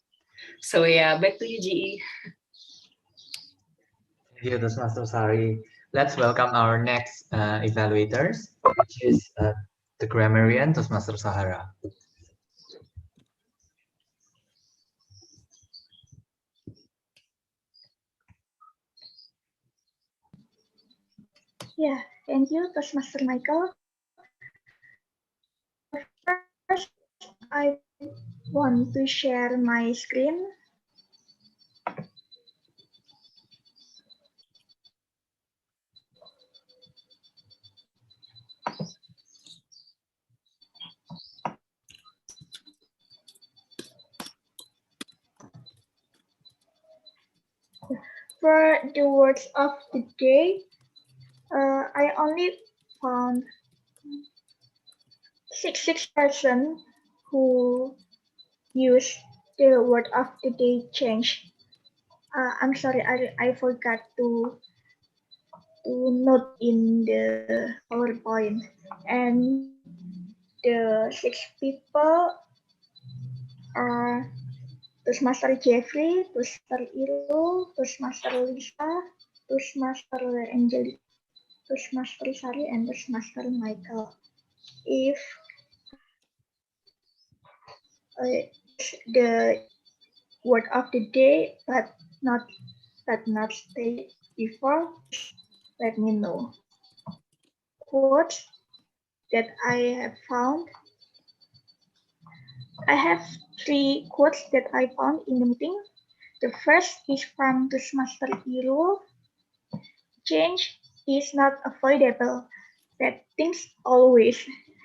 So yeah, back to you, GE. Thank you, Toastmaster Sari. Let's welcome our next evaluators, which is the grammarian, Toastmaster Sahara. Yeah, thank you, Toastmaster Michael. First, I want to share my screen. For the words of the day, I only found six person who use the word of the day change. I'm sorry, I forgot to note in the PowerPoint. And the 6 people are Toastmaster Jeffrey, Toastmaster Irul, Toastmaster Lisa, Toastmaster Angelica, Toastmaster Sari, and Toastmaster Michael. If the word of the day, but not but not stay before, let me know. Quotes that I have found. I have 3 quotes that I found in the meeting. The first is from Toastmaster Irul. Change is not avoidable. That things always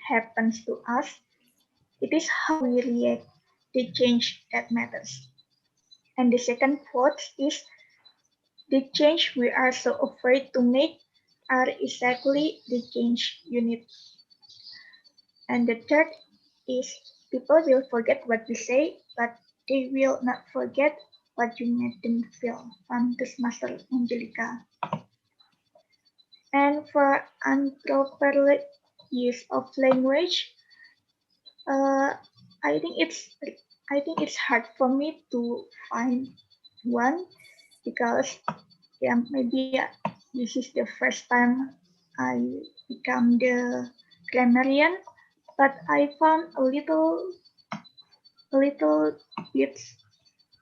happens to us. It is how we react to change that matters. And the second quote is, the change we are so afraid to make are exactly the change you need. And the third is, people will forget what you say, but they will not forget what you made them feel, from Toastmaster Angelica. And for improper use of language, I think it's hard for me to find one, because maybe this is the first time I become the grammarian, but I found a little bit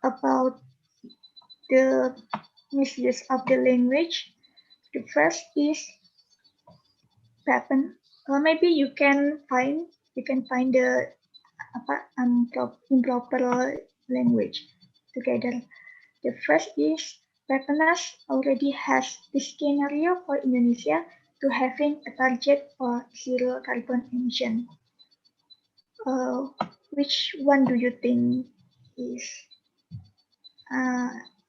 about the misuse of the language. The first is pattern. Maybe you can find the improper language together. The first is, Petronas already has the scenario for Indonesia to having a target for zero carbon emission. Which one do you think is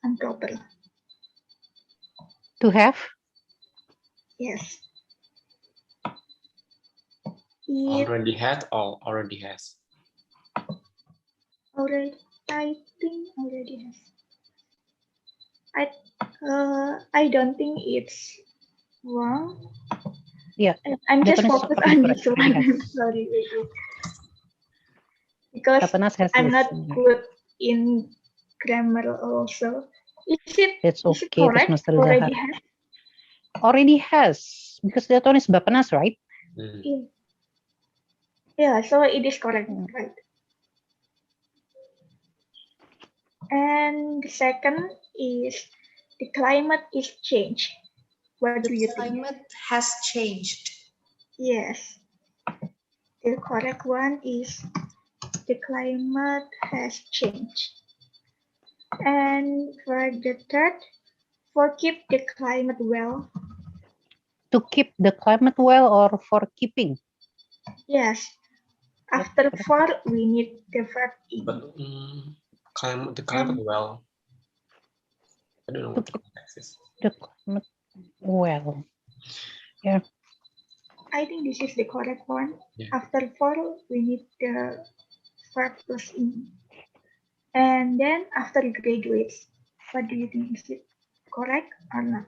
improper? To have? Yes. Already had or already has? I think already has. I don't think it's wrong. Yeah. I'm just Petronas focused already on correct, this already one. has. Sorry, wait. Because Petronas has I'm this. not good in grammar also. Is it That's is it okay, correct? Toastmaster Already Zahar. has? Already has, because that one is Bapenas, right? Yeah. Yeah, so it is correct, right? And the second is, the climate is changed. What do you think? Climate has changed. Yes. The correct one is, the climate has changed. And for the third, for keep the climate well. To keep the climate well or for keeping? Yes. After for, we need the verb in. But the climate well. I don't know what context is. The climate well. Yeah. I think this is the correct one. Yeah. After for, we need the verb plus in. And then after graduates, what do you think? Is it correct or not?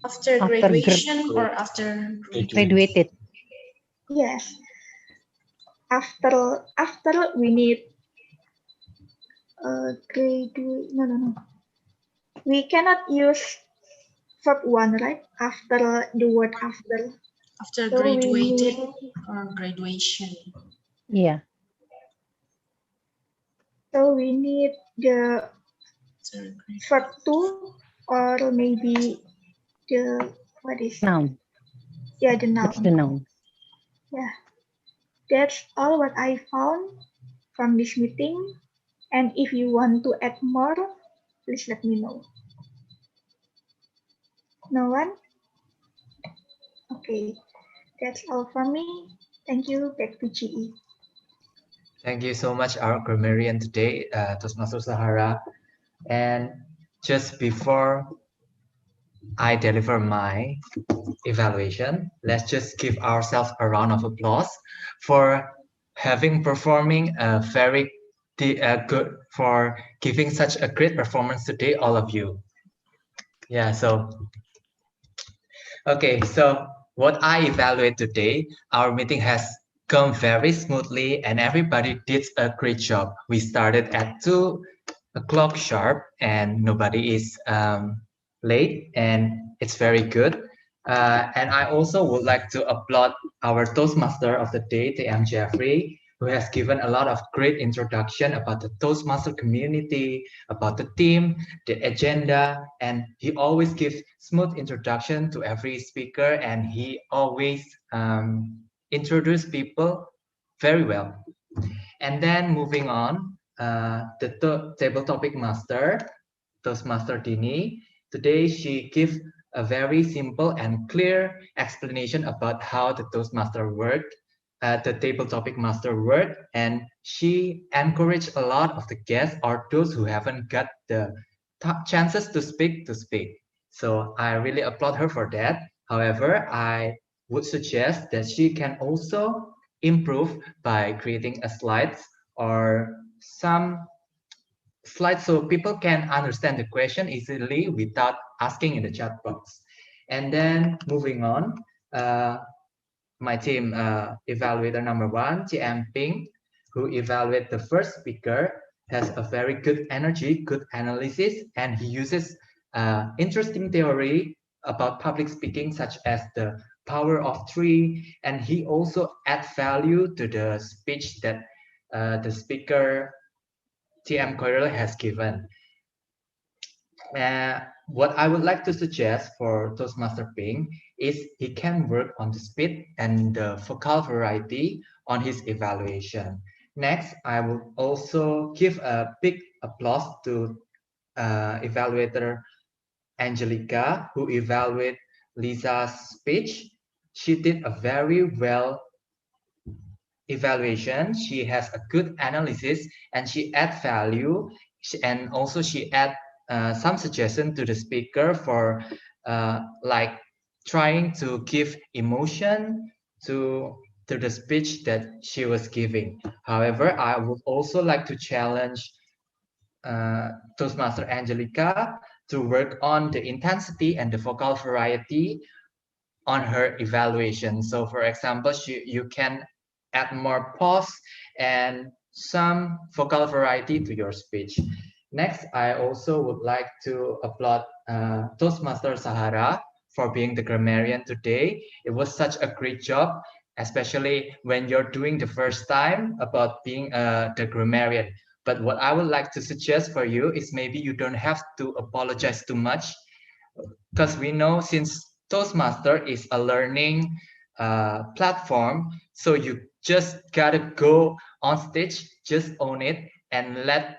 After graduation or after graduated? Yes. After we need graduate. No. We cannot use verb one, right? After the word after. After So graduated or graduation. Yeah. So we need the verb to, or maybe the, what is noun? Yeah, the noun. That's the noun. Yeah. That's all what I found from this meeting. And if you want to add more, please let me know. No one? Okay. That's all from me. Thank you. Back to GE. Thank you so much, our grammarian today, Toastmaster Zahara. And just before I deliver my evaluation, let's just give ourselves a round of applause for performing a very good, for giving such a great performance today, all of you. Yeah, so, okay, so what I evaluate today, our meeting has gone very smoothly and everybody did a great job. We started at 2 o'clock sharp and nobody is late, and it's very good. And I also would like to applaud our Toastmaster of the day, TM Jeffrey, who has given a lot of great introduction about the Toastmaster community, about the team, the agenda, and he always gives smooth introduction to every speaker, and he always introduce people very well. And then moving on, the table topic master, Toastmaster Dini. Today she gives a very simple and clear explanation about how the Toastmaster worked, the table topic master worked, and she encouraged a lot of the guests or those who haven't got the chances to speak. So I really applaud her for that. However, I would suggest that she can also improve by creating a slides or some slides so people can understand the question easily without asking in the chat box. And then moving on, my team evaluator number 1, TM Ping, who evaluated the first speaker, has a very good energy, good analysis, and he uses interesting theory about public speaking, such as the power of 3, and he also adds value to the speech that the speaker TM Coirel has given. What I would like to suggest for Toastmaster Ping is he can work on the speed and the vocal variety on his evaluation. Next, I will also give a big applause to evaluator Angelica, who evaluated Lisa's speech. She did a very well evaluation. She has a good analysis and she adds value, and also she adds some suggestion to the speaker for like trying to give emotion to the speech that she was giving. However, I would also like to challenge Toastmaster Angelica to work on the intensity and the vocal variety on her evaluation. So for example, you can add more pause and some vocal variety to your speech. Next, I also would like to applaud Toastmaster Sahara for being the grammarian today. It was such a great job, especially when you're doing the first time about being the grammarian. But what I would like to suggest for you is maybe you don't have to apologize too much, because we know since Toastmaster is a learning platform, so you just gotta go on stage, just own it, and let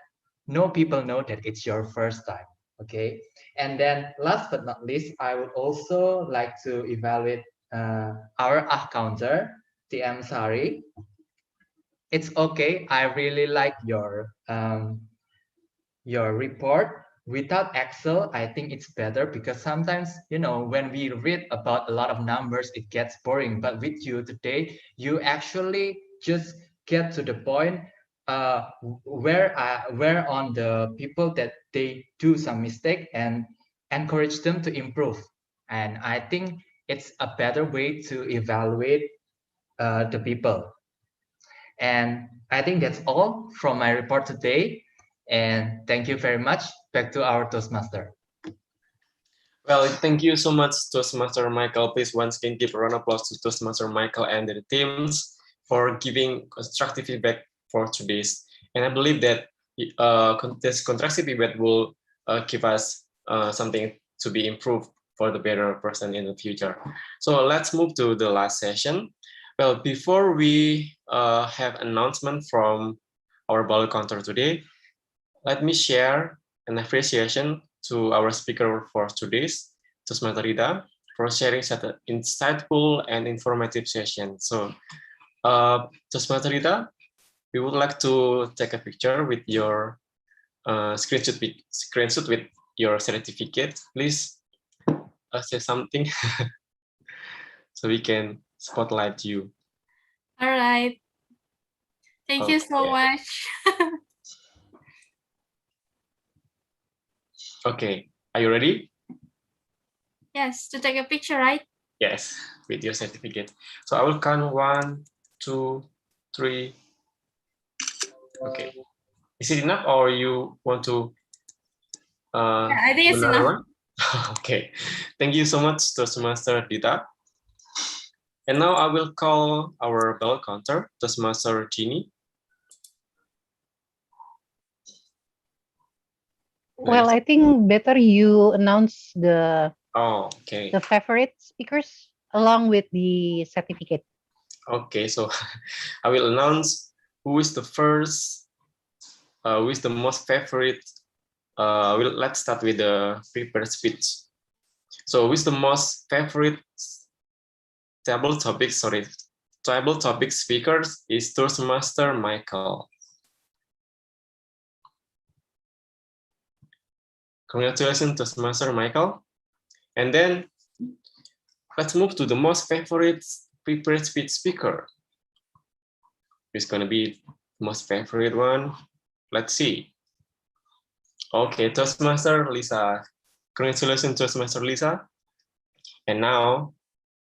people know that it's your first time. Okay. And then last but not least, I would also like to evaluate our counter, TM Sari. It's okay. I really like your report. Without Excel, I think it's better because sometimes, when we read about a lot of numbers, it gets boring. But with you today, you actually just get to the point where on the people that they do some mistake and encourage them to improve. And I think it's a better way to evaluate the people. And I think that's all from my report today. And thank you very much. Back to our Toastmaster. Well, thank you so much, Toastmaster Michael. Please once again give a round of applause to Toastmaster Michael and the teams for giving constructive feedback for today's. And I believe that this constructive feedback will give us something to be improved for the better person in the future. So let's move to the last session. Well, before we have announcement from our Ball counter today, let me share an appreciation to our speaker for today's, Toastmaster Rita, for sharing such an insightful and informative session. So, Toastmaster Rita, we would like to take a picture with your screenshot with your certificate. Please say something so we can spotlight you. All right. Thank you so much. Okay, are you ready? Yes, to take a picture, right? Yes, with your certificate. So I will count 1, 2, 3. Okay. Is it enough or you want to yeah, I think it's enough. Okay. Thank you so much, Toastmaster Dita. And now I will call our bell counter, Toastmaster Jeannie. Well, I think better you announce the okay. the favorite speakers along with the certificate. Okay, so I will announce who is the first, who is the most favorite. Let's start with the prepared speech. So who is the most favorite table topic speakers is Toastmaster Michael. Congratulations, Toastmaster Michael. And then let's move to the most favorite prepared speech speaker. Who's gonna be the most favorite one? Let's see. Okay, Toastmaster Lisa. Congratulations, Toastmaster Lisa. And now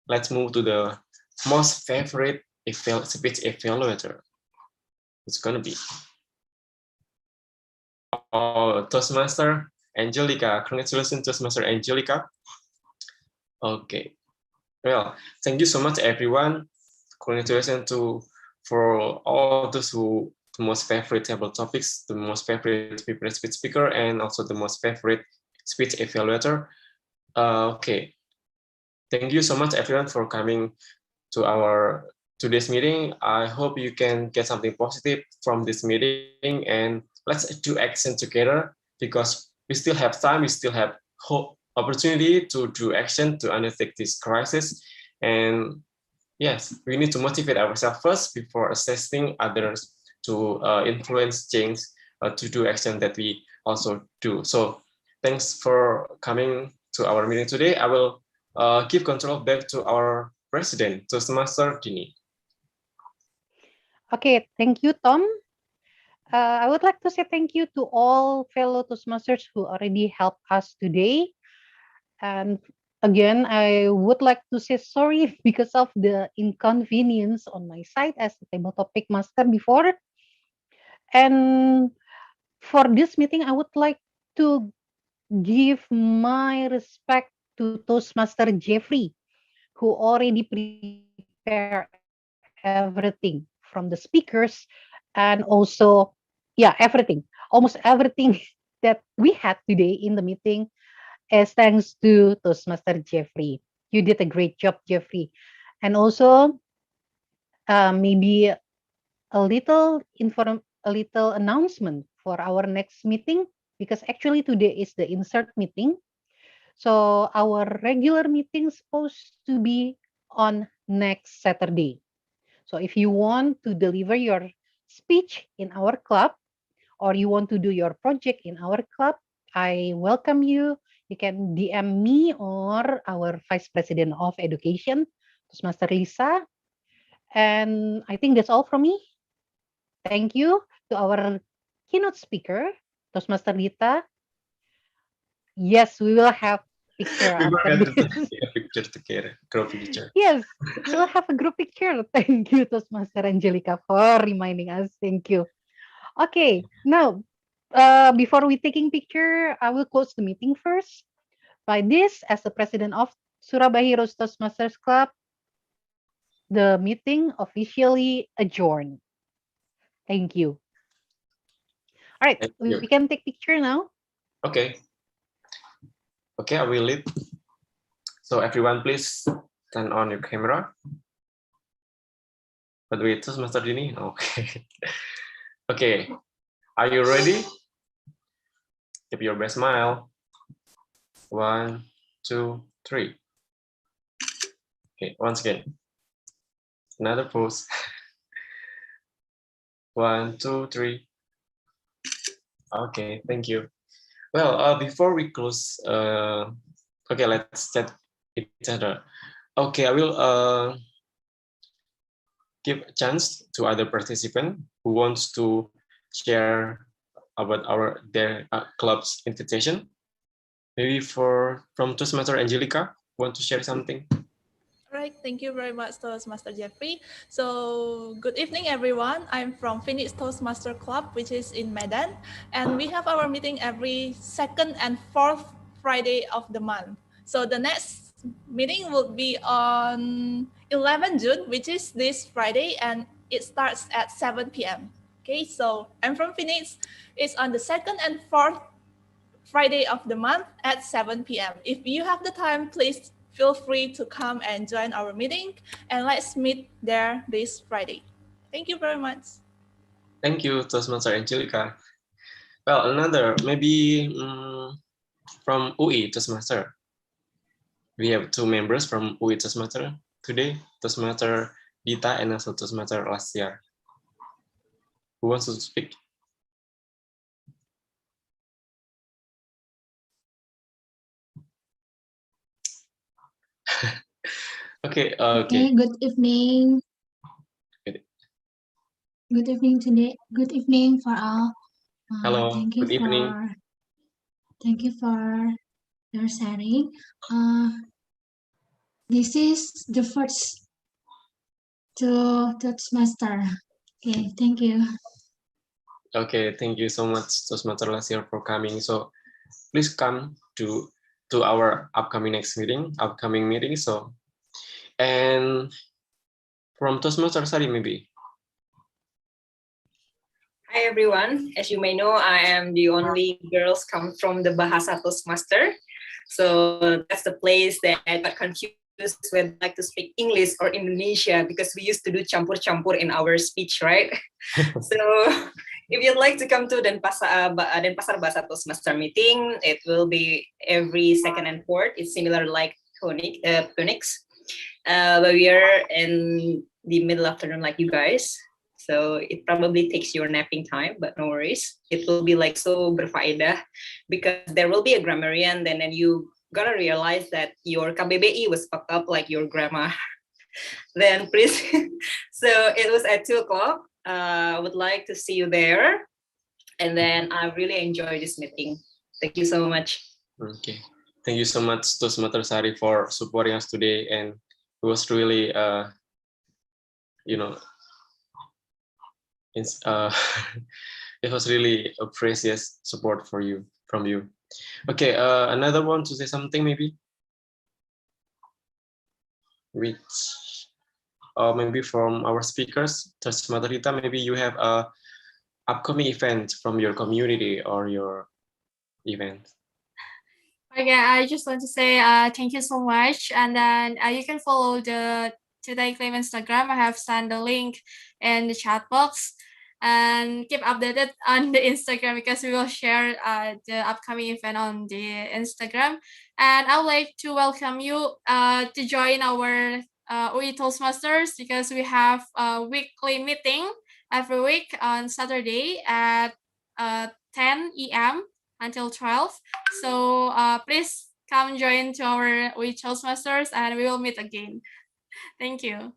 let's move to the most favorite speech evaluator. It's gonna be Toastmaster Angelica. Congratulations, Toastmaster Angelica. Okay. Well, thank you so much, everyone. Congratulations for all those who the most favorite table topics, the most favorite prepared speech speaker, and also the most favorite speech evaluator. Okay. Thank you so much, everyone, for coming to our today's meeting. I hope you can get something positive from this meeting, and let's do action together because we still have time, we still have hope, opportunity to do action to undertake this crisis. And yes, we need to motivate ourselves first before assessing others to influence change, to do action that we also do. So thanks for coming to our meeting today. I will give control back to our president, Toastmaster Jeannie. Okay, thank you, Tom. I would like to say thank you to all fellow Toastmasters who already helped us today. And again, I would like to say sorry because of the inconvenience on my side as the table topic master before. And for this meeting, I would like to give my respect to Toastmaster Jeffrey, who already prepare everything from the speakers and also, yeah, everything, almost everything that we had today in the meeting is thanks to Toastmaster Jeffrey. You did a great job, Jeffrey. And also, maybe a little announcement for our next meeting, because actually today is the insert meeting. So our regular meeting is supposed to be on next Saturday. So if you want to deliver your speech in our club or you want to do your project in our club, I welcome you. You can DM me or our Vice President of Education, Toastmaster Lisa. And I think that's all from me. Thank you to our keynote speaker, Toastmaster Rita. Yes, we will have picture after this. Picture together, group picture. Yes, we'll have a group picture. Thank you, Toastmaster Angelica, for reminding us. Thank you. Okay, now, before we taking picture, I will close the meeting first. By this, as the president of Surabaya Heroes Toastmasters Club, the meeting officially adjourned. Thank you. All right, we can take picture now. Okay. Okay, I will lead. So everyone, please turn on your camera. By the way, Toastmaster Jeannie. Okay. Okay. Are you ready? Keep your best smile. 1, 2, 3. Okay, once again. Another pose. 1, 2, 3. Okay, thank you. Well, before we close, okay, let's chat each other. Okay, I will give a chance to other participant who wants to share about their club's invitation. Maybe from Toastmaster Angelica, want to share something? All right, thank you very much, Toastmaster Jeffrey. So, good evening, everyone. I'm from Phoenix Toastmaster Club, which is in Medan, and we have our meeting every second and fourth Friday of the month. So the next meeting will be on 11 June, which is this Friday, and it starts at 7 p.m. Okay, so I'm from Phoenix. It's on the 2nd and 4th Friday of the month at 7 p.m. If you have the time, please feel free to come and join our meeting, and let's meet there this Friday. Thank you very much. Thank you, Toastmaster Angelica. Well, another, maybe from UI Toastmaster. We have two members from UI Toastmaster today, Toastmaster Dita and also Toastmaster Lasya. Who wants to speak? Okay. Okay. Good evening. Good evening today. Good evening for all. Hello. Thank you Good evening. Thank you for your sharing. This is the first to Toastmaster. Okay, thank you. Okay, thank you so much, Toastmaster Lasya, for coming. So please come to our upcoming meeting. So, and from Toastmaster Sari, maybe. Hi everyone. As you may know, I am the only girls come from the Bahasa Toastmaster. So that's the place that I got confused when I like to speak English or Indonesia, because we used to do campur-campur in our speech, right? So if you'd like to come to Denpasar Bahasa Toastmaster meeting, it will be every 2nd and 4th. It's similar like Phoenix. But we are in the middle afternoon like you guys. So it probably takes your napping time, but no worries. It will be like so berfaedah, because there will be a grammarian, and then you gotta realize that your KBBI was fucked up like your grammar. Then please, so it was at 2 o'clock. I would like to see you there. And then I really enjoy this meeting. Thank you so much. Okay. Thank you so much, Toastmaster Sari, for supporting us today. And it was really, it was really a precious support from you. Okay, another one to say something maybe? Maybe from our speakers, Toastmaster Rita, maybe you have a upcoming event from your community or your event. Okay, I just want to say thank you so much, and then you can follow the Today Claim Instagram. I have sent the link in the chat box, and keep updated on the Instagram, because we will share the upcoming event on the Instagram. And I would like to welcome you to join our UI Toastmasters, because we have a weekly meeting every week on Saturday at 10 a.m. until 12. So please come join to our UI Toastmasters, and we will meet again. Thank you.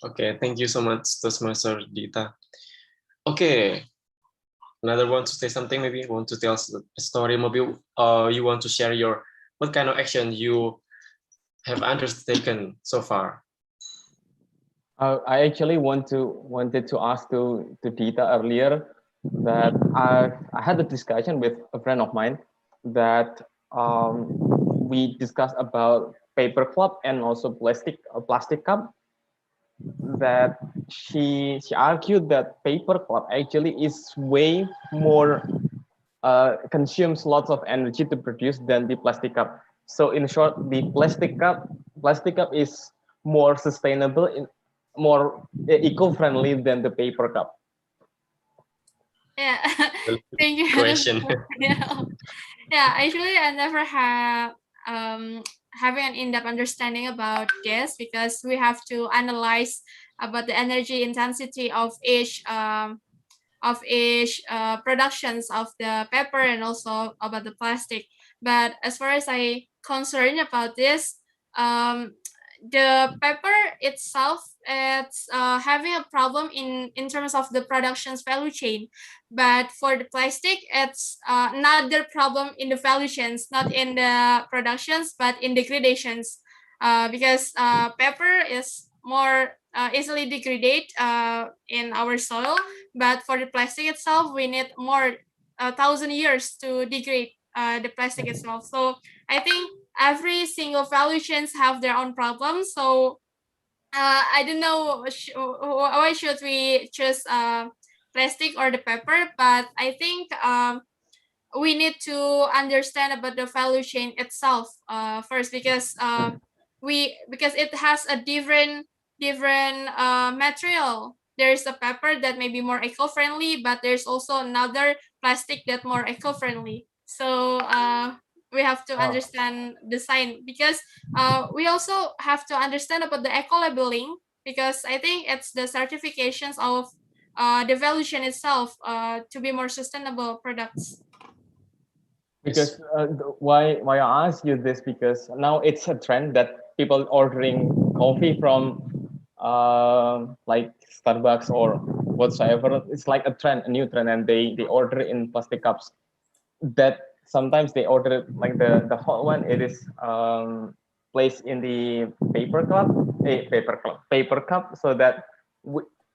Okay, thank you so much, Toastmaster Dita. Okay, another one to say something, maybe want to tell a story, maybe you want to share what kind of action you have undertaken so far. I actually wanted to ask to Dita earlier that I had a discussion with a friend of mine that we discussed about paper cup and also plastic cup. That she argued that paper cup actually is way more consumes lots of energy to produce than the plastic cup. So in short, the plastic cup is more sustainable, more eco-friendly than the paper cup. Yeah, thank you. Question. Yeah, actually, I never have having an in-depth understanding about this, because we have to analyze about the energy intensity of each productions of the paper, and also about the plastic. But as far as I concerned about this, the paper itself, it's having a problem in terms of the production's value chain. But for the plastic, it's not the problem in the value chains, not in the productions, but in the gradations, because paper is more easily degraded in our soil. But for the plastic itself, we need more 1,000 years to degrade the plastic itself. So I think every single value chains have their own problems. So I don't know why should we choose plastic or the paper, but I think we need to understand about the value chain itself first, because it has a different material. There's a paper that may be more eco-friendly, but there's also another plastic that more eco-friendly. So we have to understand the sign, because we also have to understand about the eco-labeling, because I think it's the certifications of the value chain itself to be more sustainable products. Because why I ask you this, because now it's a trend that people ordering coffee from like Starbucks or whatsoever. It's like a trend, a new trend, and they order in plastic cups. That sometimes they order like the hot one. It is placed in the paper cup, so that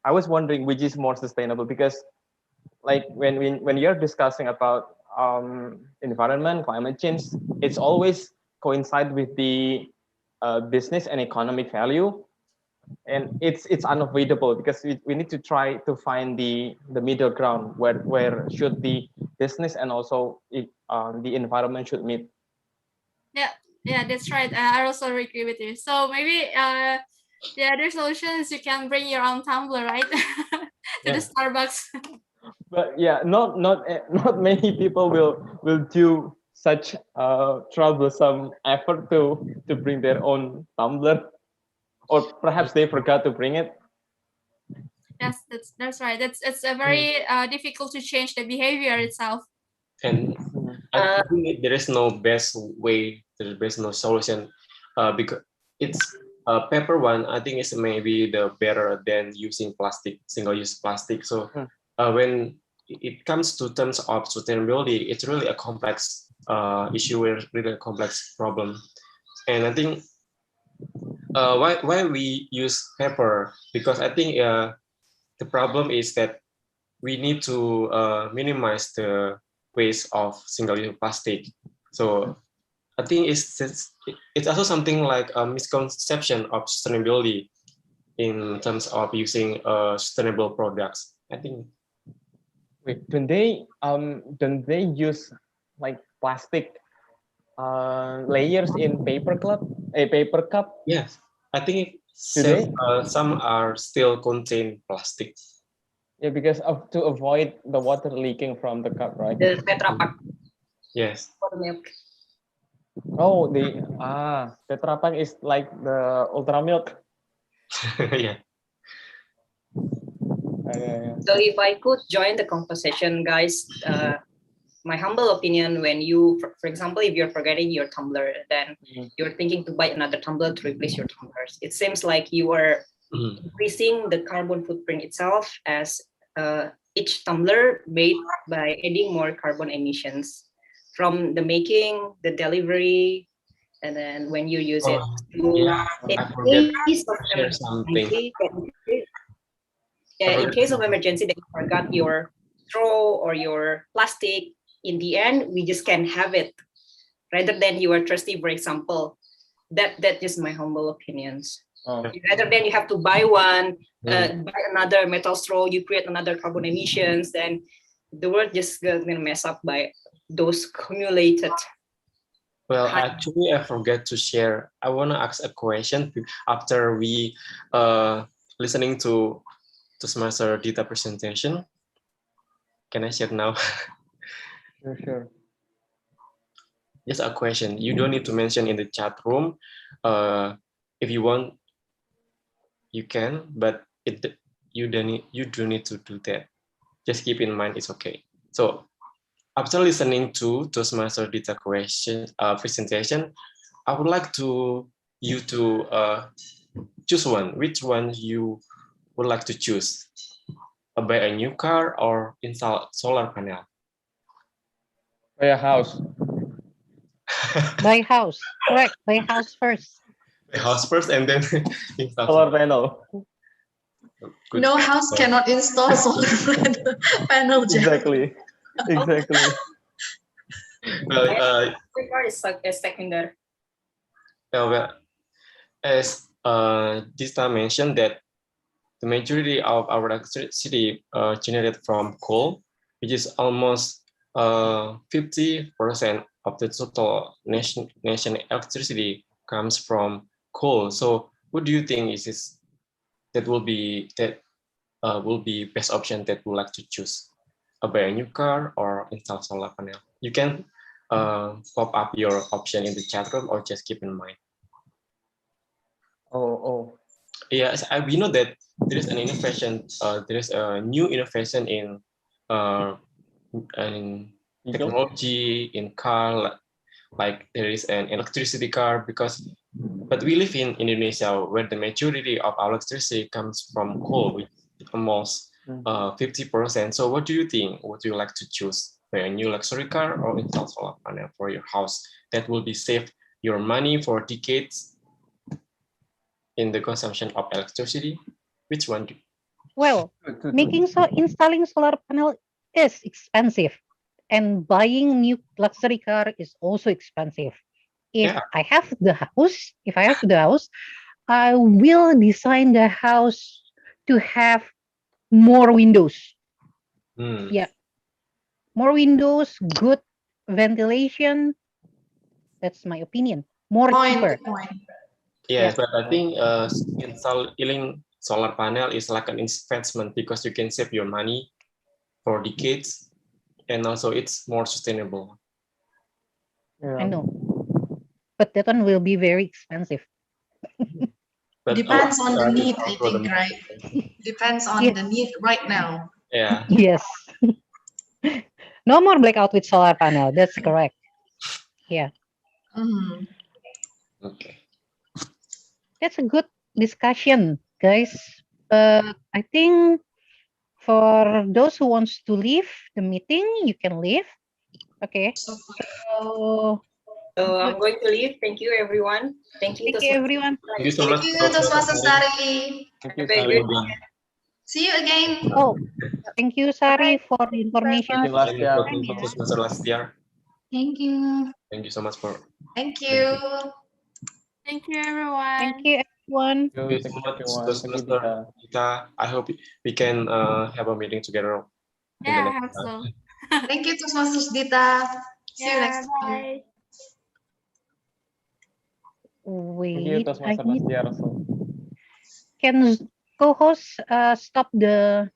I was wondering which is more sustainable, because like when you're discussing about environment, climate change, it's always coincide with the business and economic value, and it's unavoidable, because we need to try to find the middle ground where should the business and also the environment should meet. Yeah, that's right. I also agree with you. So maybe the other solution is you can bring your own tumbler, right? To the Starbucks. But yeah, not many people will do such troublesome effort to bring their own tumbler, or perhaps they forgot to bring it. Yes, that's right. It's a very difficult to change the behavior itself. And I think there is no best way, there is no solution, because it's a paper one. I think it's maybe the better than using plastic, single-use plastic. So when it comes to terms of sustainability, it's really a complex issue, really a complex problem. And I think why we use paper, because I think the problem is that we need to minimize the waste of single-use plastic. So I think it's also something like a misconception of sustainability in terms of using sustainable products, I think. Wait, don't they use like plastic layers in paper cup? Yes, I think some are still contain plastic. Yeah, because to avoid the water leaking from the cup, right? The Tetra Pak. Yes. For milk. Oh, the Tetra Pak is like the Ultra Milk. Yeah. So if I could join the conversation, guys, my humble opinion, when you, for example, if you're forgetting your tumbler, then you're thinking to buy another tumbler to replace your tumblers. It seems like you are increasing the carbon footprint itself, as each tumbler made by adding more carbon emissions from the making, the delivery, and then when you use it. In case of emergency, that you forgot your straw or your plastic, in the end, we just can't have it. Rather than you are thirsty, for example, that is my humble opinions. Rather than you have to buy one, buy another metal straw, you create another carbon emissions, then the world just gonna mess up by those accumulated. Well, actually, I forgot to share. I want to ask a question after we listening to Toastmaster Dita presentation. Can I share now? Sure. Just a question. You don't need to mention in the chat room. If you want, you can, but you do need to do that. Just keep in mind it's okay. So after listening to Toastmaster Dita presentation, I would like you to choose one. Which one you would like to choose? Buy a new car or install solar panel? Buy a house. Buy house. Correct. Buy house first. Buy house first and then install solar panel. Good. No house cannot install solar panel. Exactly. Well, car is secondary. Well, as Dista mentioned that the majority of our electricity generated from coal, which is almost 50% of the total nation electricity comes from coal. So what do you think is that will be best option that would like to choose? Buy a new car or install solar panel? You can pop up your option in the chat room or just keep in mind. Oh. Yes, we know that there is an innovation. There is a new innovation in technology in car. Like there is an electricity car but we live in Indonesia where the majority of our electricity comes from coal, which is almost 50%. So what do you think? Would you like to choose a new luxury car or install solar panel for your house that will be save your money for decades in the consumption of electricity? Which one do you? Well, installing solar panel is expensive, and buying new luxury car is also expensive. If I have the house, I will design the house to have more windows. Yeah, more windows, good ventilation. That's my opinion. More cheaper. Yes, but I think installing solar panel is like an investment because you can save your money for decades, and also it's more sustainable. I know, but that one will be very expensive. Depends on the need, I think, right? Depends on the need right now. Yeah. Yes. No more blackout with solar panel. That's correct. Yeah. Okay. That's a good discussion, guys. I think for those who wants to leave the meeting, you can leave. Okay. So I'm going to leave. Thank you, everyone. Thank you, everyone. Thank you so much. Thank you, Toastmaster Sari. See you again. Oh, thank you, Sari, for the information. Thank you, Toastmaster last year. Thank you. Thank you so much for. Thank you. Thank you, everyone. Thank you, everyone. Thank you so much, Toastmaster Dita. I hope we can have a meeting together. Yeah, I hope so. Thank you, Toastmaster Dita. See you next time. Bye. Wait, I need... Can co-host stop the